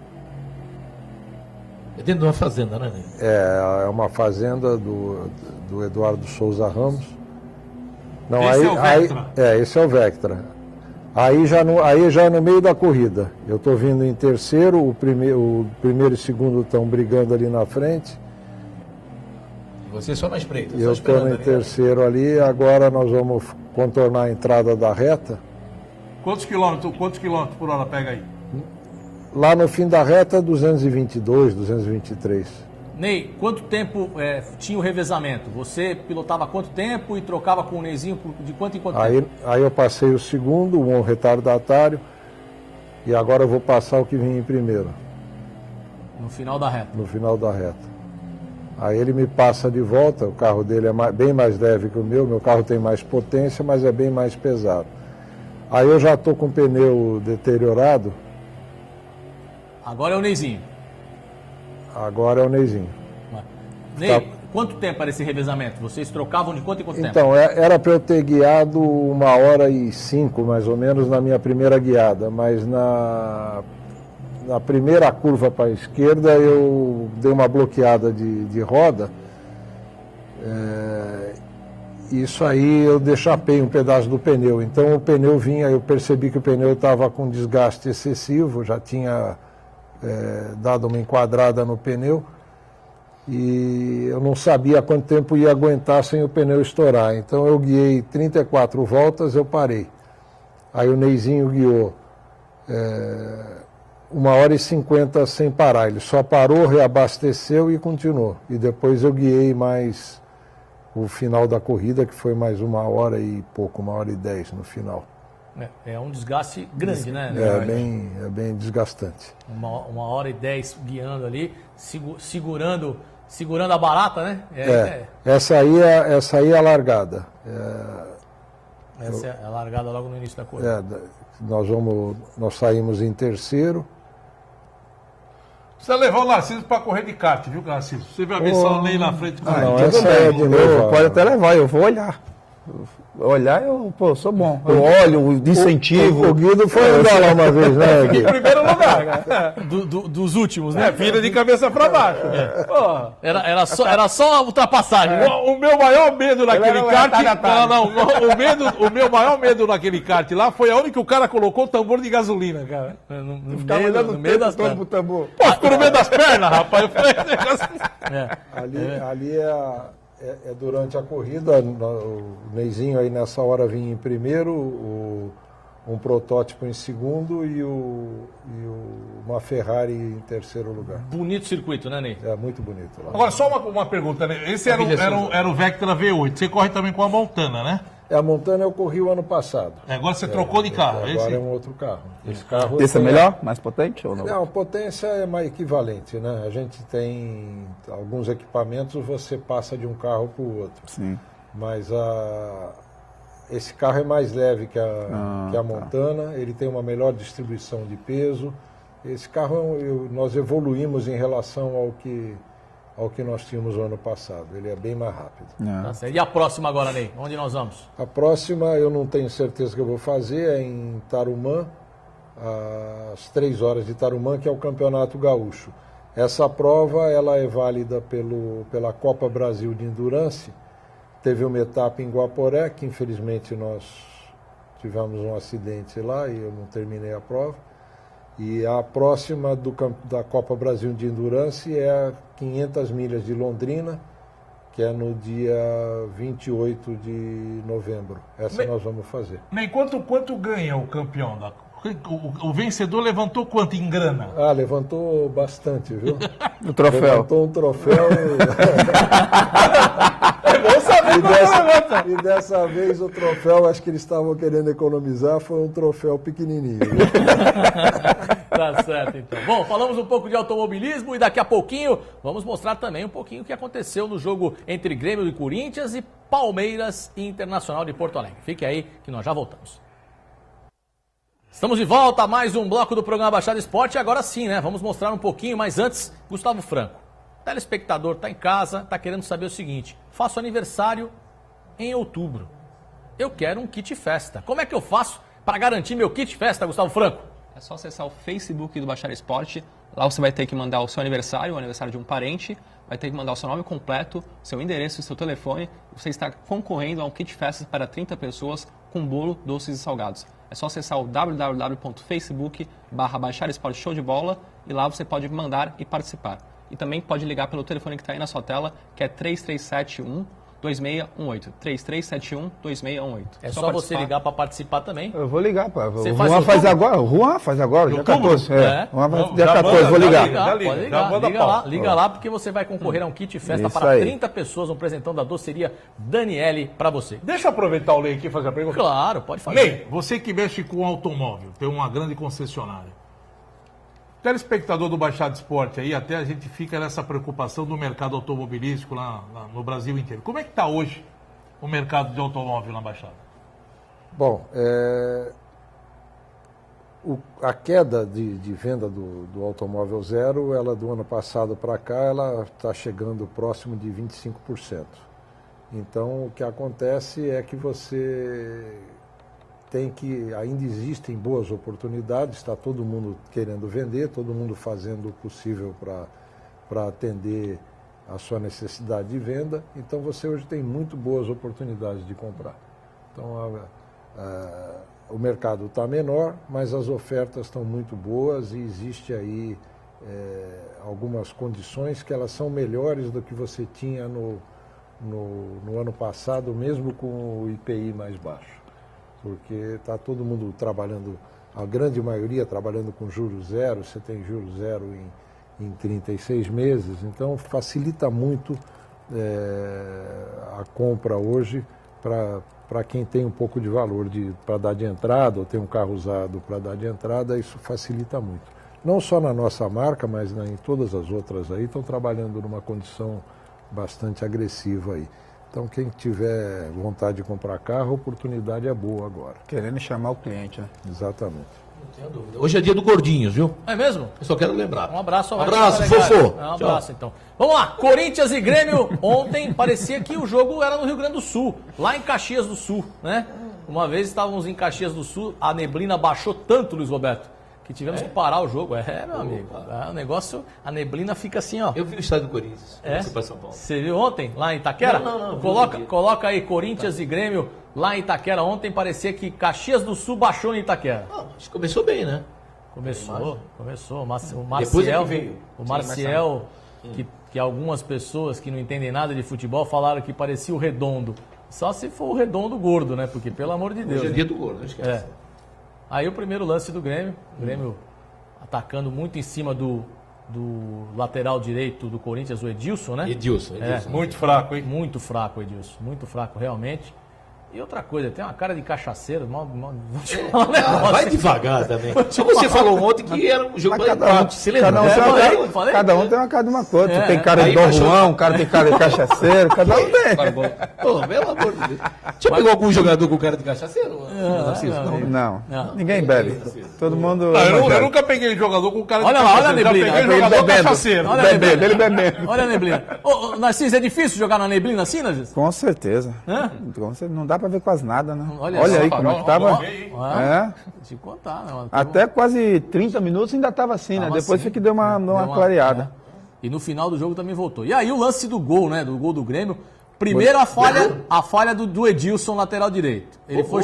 É dentro de uma fazenda, né? É uma fazenda do Eduardo Souza Ramos. Não, Esse é o Vectra? Esse é o Vectra. Aí já no meio da corrida. Eu estou vindo em terceiro, o primeiro e o segundo estão brigando ali na frente. Você só na espreita. Eu estou no terceiro ali, agora nós vamos contornar a entrada da reta. Quantos quilômetros por hora pega aí? Lá no fim da reta, 222, 223. Ney, quanto tempo tinha o revezamento? Você pilotava quanto tempo e trocava com o Neizinho de quanto em quanto tempo? Aí eu passei o segundo, um retardatário, e agora eu vou passar o que vinha em primeiro. No final da reta. No final da reta. Aí ele me passa de volta, o carro dele é bem mais leve que o meu carro tem mais potência, mas é bem mais pesado. Aí eu já estou com o pneu deteriorado. Agora é o Neizinho. Agora é o Neizinho. Ney, quanto tempo era esse revezamento? Vocês trocavam de quanto em quanto tempo? Então, era para eu ter guiado 1h05, mais ou menos, na minha primeira guiada, mas na primeira curva para a esquerda eu dei uma bloqueada de roda. Isso aí eu deixapei um pedaço do pneu. Então o pneu vinha, eu percebi que o pneu estava com desgaste excessivo, já tinha dado uma enquadrada no pneu. E eu não sabia quanto tempo ia aguentar sem o pneu estourar. Então eu guiei 34 voltas, eu parei. Aí o Neizinho guiou 1h50 sem parar. Ele só parou, reabasteceu e continuou. E depois eu guiei mais o final da corrida, que foi mais 1h e pouco, 1h10 no final. É um desgaste grande, né? É bem desgastante. 1h10 guiando ali, segurando a barata, né? Essa aí é a largada. Essa é a largada logo no início da corrida. Nós saímos em terceiro. Precisa levar o Narciso para correr de kart, viu, Narciso? Você vai ver só o Ney na frente. Não, essa é de novo. Pode até levar, eu vou olhar. Olhar, eu sou bom. Eu olho, de incentivo. O Guido foi andar lá uma vez, né, Em Guido? primeiro lugar. Dos últimos, né? Vira de cabeça para baixo. Porra. Era só a ultrapassagem. O meu maior medo naquele kart. O meu maior medo naquele kart lá foi a hora que o cara colocou o tambor de gasolina, cara. No meio das pernas. pro tambor. Pô, ficou no meio das pernas, rapaz. Eu falei, Ali é durante a corrida, o Neizinho aí nessa hora vinha em primeiro, um protótipo em segundo e uma Ferrari em terceiro lugar. Bonito circuito, né, Ney? É muito bonito lá. Agora, só uma pergunta, né? Esse era o Vectra V8. Você corre também com a Montana, né? A Montana eu corri o ano passado. Agora você trocou de carro, é Agora esse? é um outro carro. Esse é melhor? Mais potente ou não? Não, potência é mais equivalente, né? A gente tem alguns equipamentos, você passa de um carro para o outro. Sim. Mas esse carro é mais leve que a Montana, ele tem uma melhor distribuição de peso. Esse carro nós evoluímos em relação ao que nós tínhamos no ano passado. Ele é bem mais rápido. Tá certo. E a próxima agora, Ney? Onde nós vamos? A próxima eu não tenho certeza que eu vou fazer, é em Tarumã, às 3 horas de Tarumã, que é o Campeonato Gaúcho. Essa prova ela é válida pela Copa Brasil de Endurance. Teve uma etapa em Guaporé, que infelizmente nós tivemos um acidente lá e eu não terminei a prova. E a próxima da Copa Brasil de Endurance é a 500 milhas de Londrina, que é no dia 28 de novembro. Essa nós vamos fazer. Nem quanto ganha o campeão? O vencedor levantou quanto em grana? Levantou bastante, viu? O troféu. Levantou um troféu. É bom saber E dessa vez o troféu, acho que eles estavam querendo economizar, foi um troféu pequenininho. Tá certo, então. Bom, falamos um pouco de automobilismo e daqui a pouquinho vamos mostrar também um pouquinho o que aconteceu no jogo entre Grêmio e Corinthians e Palmeiras e Internacional de Porto Alegre. Fique aí que nós já voltamos. Estamos de volta a mais um bloco do programa Baixada Esporte e agora sim, né? Vamos mostrar um pouquinho, mas antes, Gustavo Franco. telespectador está em casa, está querendo saber o seguinte: faço aniversário em outubro. Eu quero um kit festa. Como é que eu faço para garantir meu kit festa, Gustavo Franco? É só acessar o Facebook do Baixar Esporte. Lá você vai ter que mandar o seu aniversário, o aniversário de um parente. Vai ter que mandar o seu nome completo, seu endereço, seu telefone. Você está concorrendo a um kit festa para 30 pessoas com bolo, doces e salgados. É só acessar o www.facebook/Baixar Esporte Show de Bola e lá você pode mandar e participar. E também pode ligar pelo telefone que está aí na sua tela, que é 3371-2618. 3371-2618. É só você ligar para participar também. Eu vou ligar, pá. Você O faz Juan faz outubro? agora. O Juan faz agora, dia Outubro? 14. É. Juan vai Não, dia já 14, manda, vou já ligar. liga. Pode já ligar, manda liga pau. lá, liga lá, porque você vai concorrer a um kit festa Isso para aí. 30 pessoas, um presentão da doceria Daniele para você. Deixa eu aproveitar o Ney aqui e fazer a pergunta. Claro, pode fazer. Ney, você que mexe com automóvel, tem uma grande concessionária. Telespectador do Baixada Esporte aí, até a gente fica nessa preocupação do mercado automobilístico lá no Brasil inteiro. Como é que está hoje o mercado de automóvel na Baixada? Bom, a queda de venda do automóvel zero, ela do ano passado para cá, ela está chegando próximo de 25%. Então, o que acontece é que você ainda existem boas oportunidades, está todo mundo querendo vender, todo mundo fazendo o possível para atender a sua necessidade de venda. Então, você hoje tem muito boas oportunidades de comprar. Então, o mercado está menor, mas as ofertas estão muito boas e existe aí algumas condições que elas são melhores do que você tinha no ano passado, mesmo com o IPI mais baixo. Porque está todo mundo trabalhando, a grande maioria trabalhando com juros zero, você tem juros zero em 36 meses, então facilita muito a compra hoje para quem tem um pouco de valor para dar de entrada, ou tem um carro usado para dar de entrada, isso facilita muito. Não só na nossa marca, mas em todas as outras aí, estão trabalhando numa condição bastante agressiva aí. Então, quem tiver vontade de comprar carro, a oportunidade é boa agora. Querendo chamar o cliente, né? Exatamente. Não tenho dúvida. Hoje é dia do Gordinhos, viu? É mesmo? Eu só quero lembrar. Um abraço ao Abraço, Edson Olegário. fofo. Um abraço, então. Vamos lá, Corinthians e Grêmio. Ontem parecia que o jogo era no Rio Grande do Sul, lá em Caxias do Sul, né? Uma vez estávamos em Caxias do Sul, a neblina baixou tanto, Luiz Roberto, que tivemos que parar o jogo. Meu amigo. O negócio, a neblina fica assim, ó. Eu vi o estádio do Corinthians. Para São Paulo. Você viu ontem, lá em Itaquera? Não. Coloca aí, Corinthians e Grêmio, lá em Itaquera. Ontem parecia que Caxias do Sul baixou em Itaquera. Acho que começou bem, né? Começou. O Marcial, Depois é que veio. o Marcial, que algumas pessoas que não entendem nada de futebol falaram que parecia o Redondo. Só se for o Redondo gordo, né? Porque, pelo amor de Deus. Hoje é né? dia do gordo, não esquece. Aí o primeiro lance do Grêmio, o Grêmio atacando muito em cima do lateral direito do Corinthians, o Edilson, né? Edilson. Muito fraco, hein? Muito fraco, Edilson. Muito fraco, realmente. E outra coisa, tem uma cara de cachaceiro. Vou te falar um negócio. Vai devagar também. Só você falou ontem que era um jogo Mas mais cada um, Se lembra? cada um, tem uma Falei? cada um tem uma cara de uma coisa. É. Tem cara de Aí Dom baixou- Juan, um cara tem cara de cachaceiro, cada um tem. Pô, pelo amor de Deus. Já pegou algum jogador com cara de cachaceiro? Não, Não. ninguém bebe. Todo mundo. Não, eu evangélico. nunca peguei jogador com cara de Olha lá, olha a cachaceiro. Já neblina. peguei Ele jogador bebendo. cachaceiro. Olha a Bebendo, neblina. ele bebendo. Olha a neblina. Ô, Narciso, é difícil jogar na neblina assim, Narciso? Com certeza. Hã? Com certeza. Não dá pra ver quase nada, né? Olha Olha só, aí como é que tava. É. Te contar, né? Até quase 30 minutos ainda tava assim, né? Tava Depois assim. foi que deu uma clareada. né? E no final do jogo também voltou. E aí o lance do gol, né? Do gol do Grêmio. Primeiro a falha do Edilson, lateral direito. Ele foi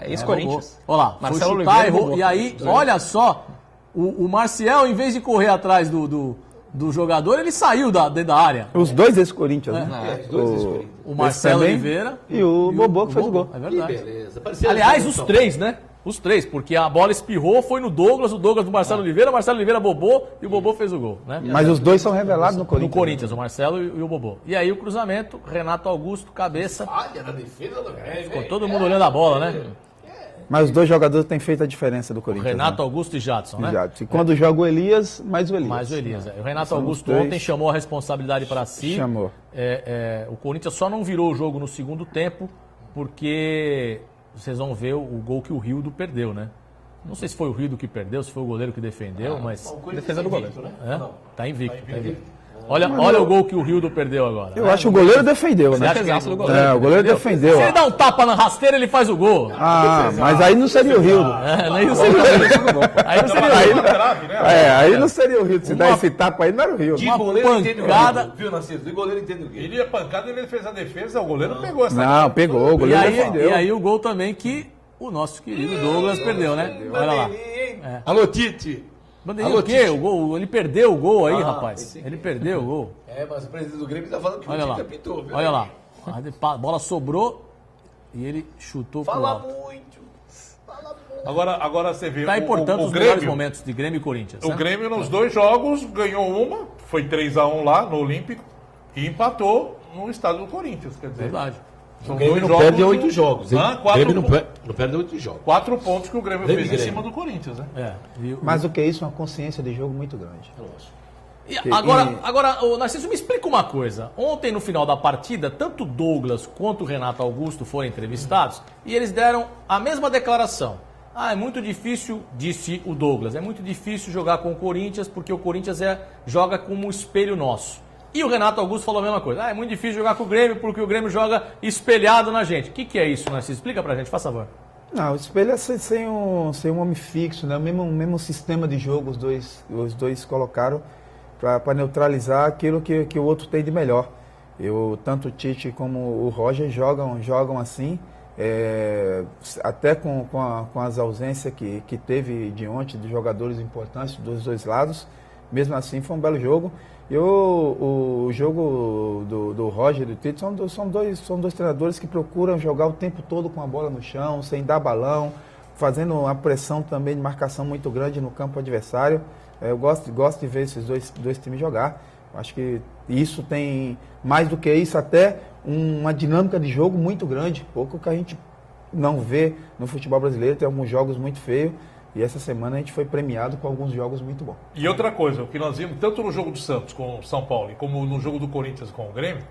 Ex-Corinthians. Olha lá, Marcelo foi chutar, Oliveira errou. roubou. E aí, olha só, o Marcial, em vez de correr atrás do jogador, ele saiu dentro da área. Os dois ex-Corinthians, né? O Marcelo também, Oliveira e o Bobô que fez o gol. É verdade. Beleza. Parecia Aliás, jogo os São três, né? Os três, porque a bola espirrou, foi no Douglas, o Douglas do Marcelo Oliveira, Marcelo Oliveira Bobô e o Bobô fez o gol, né? Mas os dois são revelados no No Corinthians. Corinthians, o Marcelo e o Bobô. E aí o cruzamento, Renato Augusto, cabeça, Falha na defesa do Grêmio. ficou todo mundo olhando a bola, né? Mas os dois jogadores têm feito a diferença do O Corinthians. Renato Augusto e Jadson, né? E quando joga o Elias, mais o Elias. Mais o Elias. O Renato São os Augusto três. ontem chamou a responsabilidade para si. Chamou. O Corinthians só não virou o jogo no segundo tempo, porque vocês vão ver o gol que o Rildo perdeu, né? Não sei se foi o Rildo que perdeu, se foi o goleiro que defendeu, mas... Defesa do goleiro, né? Tá invicto. Tá invicto. Olha o gol que o Rildo perdeu agora. Eu acho que o goleiro defendeu, Você né? acha que Defesaço do goleiro. É, o goleiro defendeu. Se ele dá um tapa na rasteira, ele faz o gol. Mas aí não seria o Rildo. Aí não seria o Rildo. Aí não seria o Rildo. Aí não seria o Rildo. Se dá esse tapa aí, não era o Rildo. De Uma goleiro entende o pancada. Rildo, viu, Narciso? De goleiro entende o Rildo. Ele ia pancada, ele fez a defesa, o goleiro pegou essa. Não, pegou, o E goleiro aí, defendeu. e aí o gol também que o nosso querido Douglas perdeu, né? Olha lá. Alô, Tite. Bandeirinha Alô, o quê? Tite. O gol, ele perdeu o gol aí, rapaz. pensei que- Ele perdeu o gol. Mas o presidente do Grêmio tá falando que Olha o lá. Tite apitou, viu? Olha lá. A bola sobrou e ele chutou pro Fala alto. muito. Agora você vê Tá aí, portanto, o os melhores Grêmio. momentos de Grêmio e Corinthians. O né? Grêmio nos 2 jogos ganhou uma, foi 3-1 lá no Olímpico, e empatou no estádio do Corinthians. Quer dizer, Verdade. são O Grêmio 2 não jogos. perde 8 jogos, hein? Ah, O 4 Grêmio não perde 8 jogos. 4 pontos que o Grêmio Grêmio, fez em Grêmio. cima do Corinthians, né? É. Mais do que isso, uma consciência de jogo muito grande. E agora, ô, Narciso, me explica uma coisa. Ontem, no final da partida, tanto o Douglas quanto o Renato Augusto foram entrevistados e eles deram a mesma declaração. É muito difícil, disse o Douglas, é muito difícil jogar com o Corinthians porque o Corinthians joga como um espelho nosso. E o Renato Augusto falou a mesma coisa. É muito difícil jogar com o Grêmio porque o Grêmio joga espelhado na gente. O que é isso, Narciso? Explica pra gente, faz favor. Não, o espelho é sem um homem fixo, né? O mesmo sistema de jogo os dois colocaram para neutralizar aquilo que o outro tem de melhor. Tanto o Tite como o Roger jogam assim, até com as ausências que teve de ontem de jogadores importantes dos dois lados. Mesmo assim, foi um belo jogo. E o jogo do Roger e do Tite são dois treinadores que procuram jogar o tempo todo com a bola no chão, sem dar balão, fazendo uma pressão também de marcação muito grande no campo adversário. Eu gosto de ver esses dois times jogar. Acho que isso tem, mais do que isso, até uma dinâmica de jogo muito grande. Pouco que a gente não vê no futebol brasileiro. Tem alguns jogos muito feios. E essa semana a gente foi premiado com alguns jogos muito bons. E outra coisa, o que nós vimos tanto no jogo do Santos com o São Paulo, como no jogo do Corinthians com o Grêmio,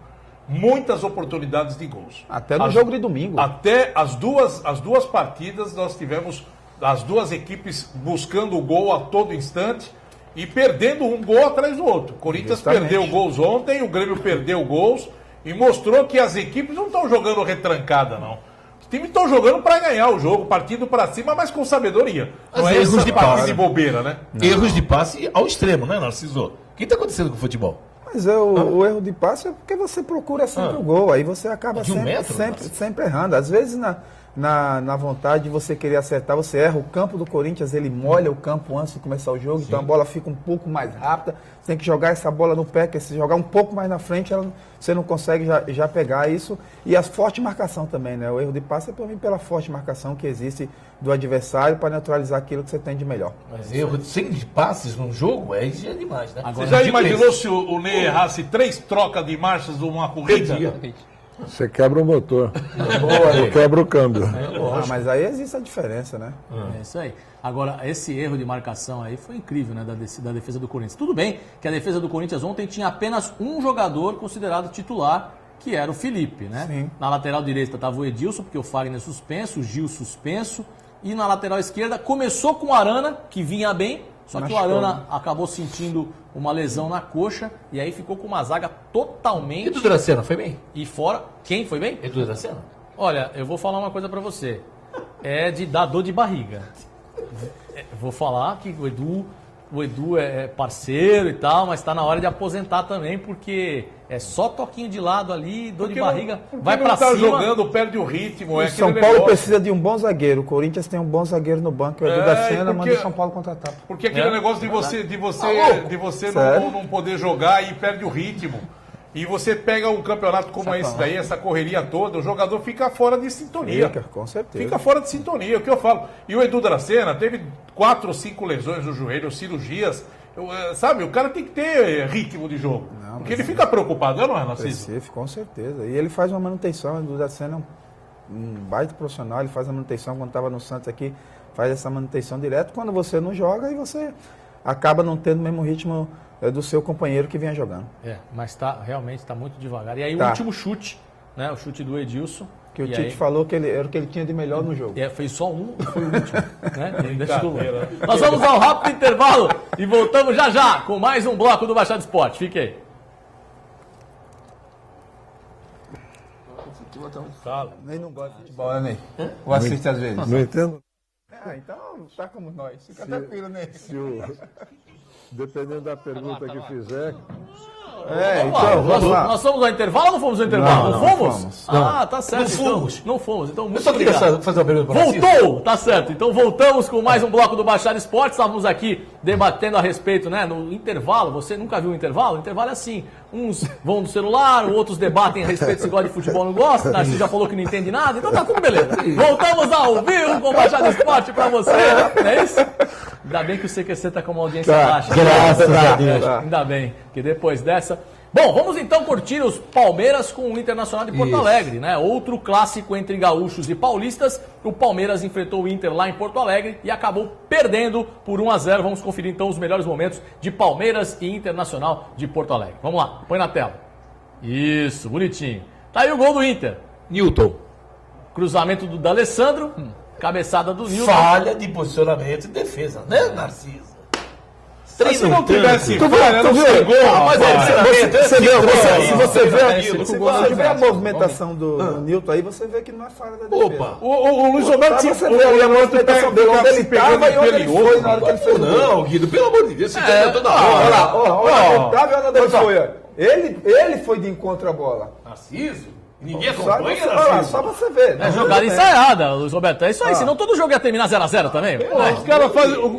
muitas oportunidades de gols. Até no jogo de domingo. Até as duas partidas nós tivemos as duas equipes buscando o gol a todo instante e perdendo um gol atrás do outro. O Corinthians perdeu gols ontem, o Grêmio perdeu gols e mostrou que as equipes não estão jogando retrancada, não. Os times estão jogando para ganhar o jogo, partindo para cima, mas com sabedoria. Não é erros essa de parte passe. de bobeira, né? Erros de passe ao extremo, né, Narciso? O que está acontecendo com o futebol? Mas o erro de passe é porque você procura sempre o gol, aí você acaba De um metro, sempre errando. Às vezes na vontade de você querer acertar, você erra. O campo do Corinthians, ele molha o campo antes de começar o jogo, então a bola fica um pouco mais rápida. Você tem que jogar essa bola no pé, que se jogar um pouco mais na frente, você não consegue já pegar isso. E a forte marcação também, né? O erro de passe é por mim pela forte marcação que existe do adversário para neutralizar aquilo que você tem de melhor. Mas erro sem passes num jogo é demais, né? Você já imaginou se o Ney errasse 3 trocas de marchas de uma corrida? Você quebra o motor. Ou quebra o câmbio. Mas aí existe a diferença, né? É isso aí. Agora, esse erro de marcação aí foi incrível, né, da defesa do Corinthians. Tudo bem que a defesa do Corinthians ontem tinha apenas um jogador considerado titular, que era o Felipe, né? Sim. Na lateral direita estava o Edilson, porque o Fagner suspenso, o Gil suspenso. E na lateral esquerda começou com o Arana, que vinha bem, só que o Arana acabou sentindo uma lesão na coxa e aí ficou com uma zaga totalmente... Edu Dracena foi bem? E fora... Quem foi bem? Edu Dracena? Olha, eu vou falar uma coisa pra você. É de dar dor de barriga. Vou falar que o Edu é parceiro e tal, mas tá na hora de aposentar também, porque é só toquinho de lado ali, dor de barriga, vai pra tá cima. jogando, perde o ritmo. O São Paulo precisa de um bom zagueiro. O Corinthians tem um bom zagueiro no banco. O Edu da Sena manda o São Paulo contratar. Porque aquele negócio de você não poder jogar e perde o ritmo. E você pega um campeonato como esse daí, essa correria toda, o jogador fica fora de sintonia. Fica, com certeza. Fica fora de sintonia, é o que eu falo. E o Edu Dracena teve 4 ou 5 lesões no joelho, cirurgias. Sabe, o cara tem que ter ritmo de jogo. Porque ele fica preocupado, não é, Narciso? Com certeza. E ele faz uma manutenção. O Edu Dracena é um baita profissional, ele faz a manutenção quando estava no Santos aqui, faz essa manutenção direto. Quando você não joga, e você acaba não tendo o mesmo ritmo do seu companheiro que vinha jogando. Mas realmente está muito devagar. E aí o último chute, né? O chute do Edilson. Que o Tite falou que era o que ele tinha de melhor no jogo. Fez só um, foi o último. Né? Nós vamos ao rápido intervalo e voltamos já com mais um bloco do Baixada Esporte. Fique aí. Nem não gosta de futebol, né, Ney? Ou assiste às vezes? Não entendo? Então tá como nós. Fica tranquilo, Ney. Dependendo da pergunta que fizer. Vamos lá. Nós fomos ao intervalo ou não fomos ao intervalo? Não fomos? fomos. Ah, tá certo. Não fomos. Não fomos. Então, Eu muito só queria obrigado. fazer uma pergunta para você. Voltou! Tá certo. Então voltamos com mais um bloco do Baixada Esportes. Estávamos aqui debatendo a respeito, né? No intervalo. Você nunca viu o intervalo? O intervalo é assim. Uns vão no celular, outros debatem a respeito se gosta de futebol ou não gosta. Narciso já falou que não entende nada, então tá tudo beleza. Voltamos ao vivo com o Baixada Esporte pra você, não é isso? Ainda bem que o CQC tá com uma audiência baixa. Graças a Deus. Ainda bem que depois dessa... Bom, vamos então curtir os Palmeiras com o Internacional de Porto Alegre, né? Outro clássico entre gaúchos e paulistas. O Palmeiras enfrentou o Inter lá em Porto Alegre e acabou perdendo por 1-0. Vamos conferir então os melhores momentos de Palmeiras e Internacional de Porto Alegre. Vamos lá, põe na tela. Isso, bonitinho. Tá aí o gol do Inter. Newton. Cruzamento do D'Alessandro, cabeçada do Nilton. Falha de posicionamento e defesa, né, Narciso? Se não tivesse Tu falha, não viu? chegou, Mas rapaz. Se você vê Se você vê a movimentação do Nilton aí, você vê que não é falha da defesa. Opa! O Luiz Roberto Pra tinha você ver ali a movimentação dele, onde ele estava e onde ele foi na hora que ele fez o gol. Não, Guido, pelo amor de Deus, você tá toda hora. Olha, onde ele foi, ó. Ele foi de encontro à bola. Narciso? Ninguém Só acompanha, você, Narciso? só você ver. É jogada ensaiada, Luiz Roberto. É isso aí, senão todo jogo ia terminar 0x0 também.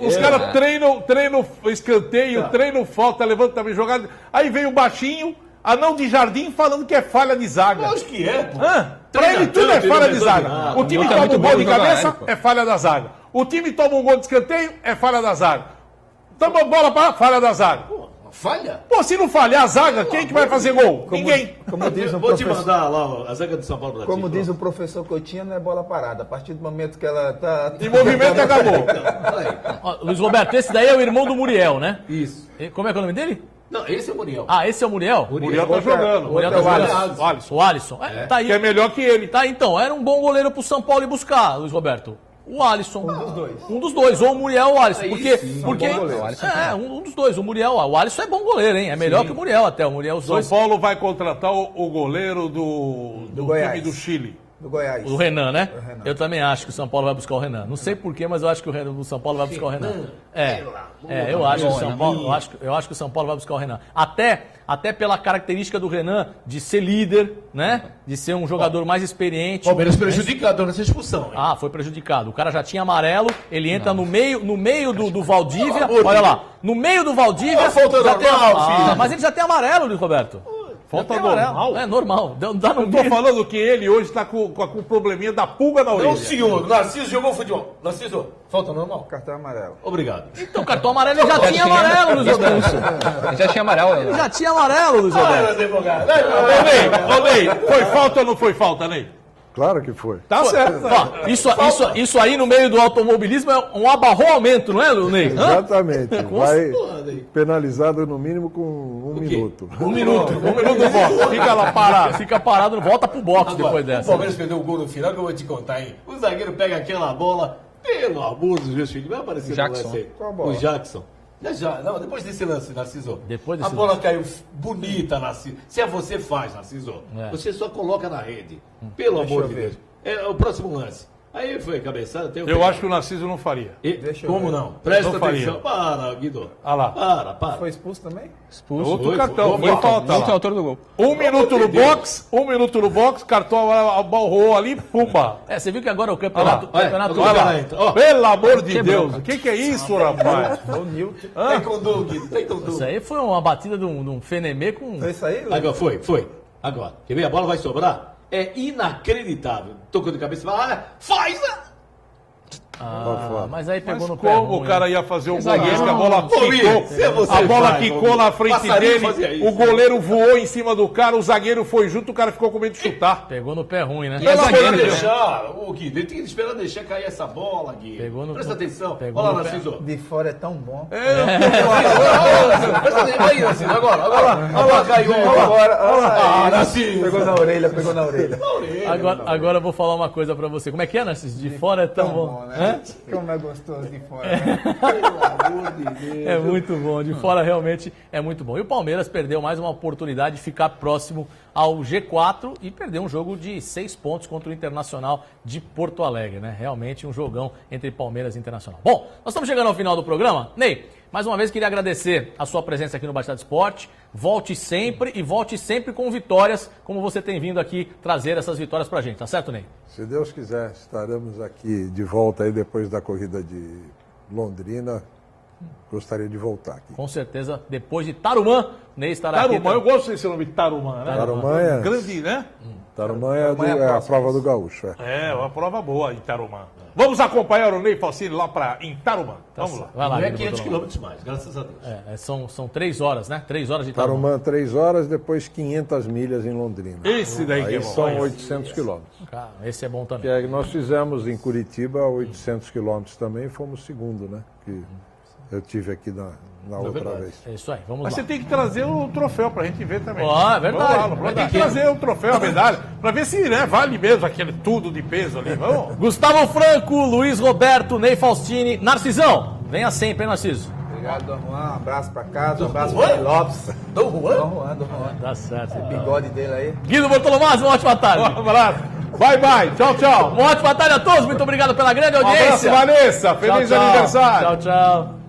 Os caras treinam escanteio, treinam falta, levantamento jogada. Aí vem o baixinho, anão de jardim, falando que é falha de zaga. Acho que é, pô. Pra ele tudo é falha de zaga. O time Nilton é toma muito um bom gol de no jogo cabeça, aéreo, pô. é falha da zaga. O time toma um gol de escanteio, é falha da zaga. Toma bola para falha da zaga. Falha? Pô, se não falhar a zaga, quem que vai fazer gol? Ninguém. Como diz um Vou te professor, mandar lá a zaga do São Paulo. como diz o professor Coutinho, não é bola parada. A partir do momento que ela tá... Em movimento acabou. Ó, Luiz Roberto, esse daí é o irmão do Muriel, né? Isso. Como é que é o nome dele? Não, esse é o Muriel. Ah, esse é o Muriel? O Muriel tá jogando. O Muriel tá outro é o jogando. Alisson. O Alisson. Tá aí. Que é melhor que ele. Tá, então, era um bom goleiro pro São Paulo ir buscar, Luiz Roberto. O Alisson. Um dos dois, ou o Muriel ou o Alisson. Porque um dos dois, o Muriel. O Alisson é bom goleiro, hein? É melhor que o Muriel até. O Muriel, os São dois. Paulo vai contratar o goleiro do time Goiás. do Chile. Do Goiás. O Renan, né? Eu também acho que o São Paulo vai buscar o Renan. Não sei porquê, mas eu acho que o São Paulo vai buscar o Renan. Eu acho que o São Paulo, eu acho que o São Paulo vai buscar o Renan. Até pela característica do Renan de ser líder, né? De ser um jogador mais experiente. Palmeiras prejudicado nessa expulsão, hein? Ah, foi prejudicado. O cara já tinha amarelo, ele entra no meio do Valdívia. Olha lá, no meio do Valdívia. Falta já tem- normal, filho. mas ele já tem amarelo, Luiz Roberto. Falta Já tem amarelo. normal? É normal. Dá no Eu tô meio. falando que ele hoje está com o probleminha da pulga na orelha. Não, senhor. Narciso jogou futebol. Narciso, falta normal. Cartão amarelo. Obrigado. Então, o cartão amarelo ele já tinha amarelo, Luiz Roberto. Ele já tinha amarelo. Ele já tinha amarelo, Luiz Roberto. Ô, Ney, foi falta ou não foi falta, Ney? Claro que foi. Tá certo. Ó, isso aí no meio do automobilismo é um abarroamento, não é, Ney? Hã? Exatamente. Vai penalizado no mínimo com um minuto. Um minuto. do boxe, fica lá parado. Fica parado, volta pro box depois O dessa. Palmeiras perdeu o gol no final que eu vou te contar, hein? O zagueiro pega aquela bola, pelo amor dos meus filhos, vai aparecer Jackson. no lance aí. Qual bola? O Jackson. Não, depois desse lance, Narciso. Depois a desse bola caiu bonita, Narciso. Se é você faz, Narciso, É. você só coloca na rede. Pelo amor de Deus. É o próximo lance. Aí foi cabeçada. Eu acho que o Narciso não faria. Deixa eu Como ver. não? Presta Não faria. atenção. Para, Guido. Olha lá. Para. Foi expulso também? Expulso. Outro Foi, cartão, foi, foi falta Nilton é o lá. autor do gol. Um minuto no box, cartão, a bola rolou ali, pumba. Você viu que agora o campeonato. Olha, campeonato olha lá. Olha Ó. lá, pelo amor de Deus, o que é isso, rapaz? O Nilton. Tem condom, Guido. Tem condom. Isso aí foi uma batida de um fenemê com. Foi isso aí, Luiz? Agora, foi. Agora. Quer ver? A bola vai sobrar? É inacreditável. Tocou de cabeça e fala, faz! Mas aí pegou Mas no pé. como ruim, o cara ia fazer o zagueiro gol, que a bola Luiz, se quicou, você a bola faz, quicou na frente passarinho fazia dele, isso. o goleiro voou em cima do cara, o zagueiro foi junto, o cara ficou com medo de chutar. Pegou no pé ruim, né? Ele tem que zagueiro, deixar, o Guido, ele tem que esperar deixar cair essa bola, Guido. Pegou no- Presta atenção. pegou Olha lá, no pé. Narciso. De fora é tão bom. Presta atenção. Aí, Narciso, agora. A bola caiu. Agora, Narciso. pegou na orelha. Na orelha. Agora eu vou falar uma coisa pra você. Como é que é, Narciso? De fora é tão bom. Né? Como é gostoso de fora. Pelo amor de Deus. É muito bom. De fora realmente é muito bom. E o Palmeiras perdeu mais uma oportunidade de ficar próximo ao G4 e perdeu um jogo de 6 pontos contra o Internacional de Porto Alegre, né? Realmente um jogão entre Palmeiras e Internacional. Bom, nós estamos chegando ao final do programa. Ney, mais uma vez queria agradecer a sua presença aqui no Baixada Esporte. Volte sempre e volte sempre com vitórias, como você tem vindo aqui trazer essas vitórias pra gente, tá certo, Ney? Se Deus quiser, estaremos aqui de volta aí depois da corrida de Londrina. Gostaria de voltar aqui. Com certeza, depois de Tarumã, Ney estará Tarumã, aqui. eu gosto desse nome, Tarumã, né? Tarumã é, Grande, né? Tarumã é a prova do gaúcho. É, uma prova boa em Tarumã. Vamos acompanhar o Ney Falcini lá em Tarumã. Vamos lá. Vai lá, Não é Guido 500 Bortolomé. quilômetros mais, graças a Deus. São 3 horas, né? 3 horas de Tarumã. Tarumã 3 horas, depois 500 milhas em Londrina. Esse daí que Aí é bom. são 800 quilômetros. Cara, esse é bom Que também. é que nós fizemos em Curitiba 800 quilômetros também, fomos segundo, né? Que eu tive aqui na outra vez. É isso aí, vamos Mas lá. você tem que trazer o troféu pra gente ver também. Ó, é verdade. Vamos lá, tem que trazer o troféu, a medalha, pra ver se vale mesmo aquele tudo de peso ali. Vamos. Gustavo Franco, Luiz Roberto, Ney Faustini, Narcisão. Venha sempre, hein, Narciso? Obrigado, Dom Juan. Um abraço pra casa, um abraço pro Rui Lopes. Dom Juan? Dom Juan. Tá certo. O bigode dele aí. Guido Bortolomaz, uma ótima tarde. Um abraço. Bye, bye. Tchau, tchau. Uma ótima tarde a todos. Muito obrigado pela grande Um abraço, audiência. Vanessa. Feliz Tchau, tchau. aniversário. Tchau, tchau.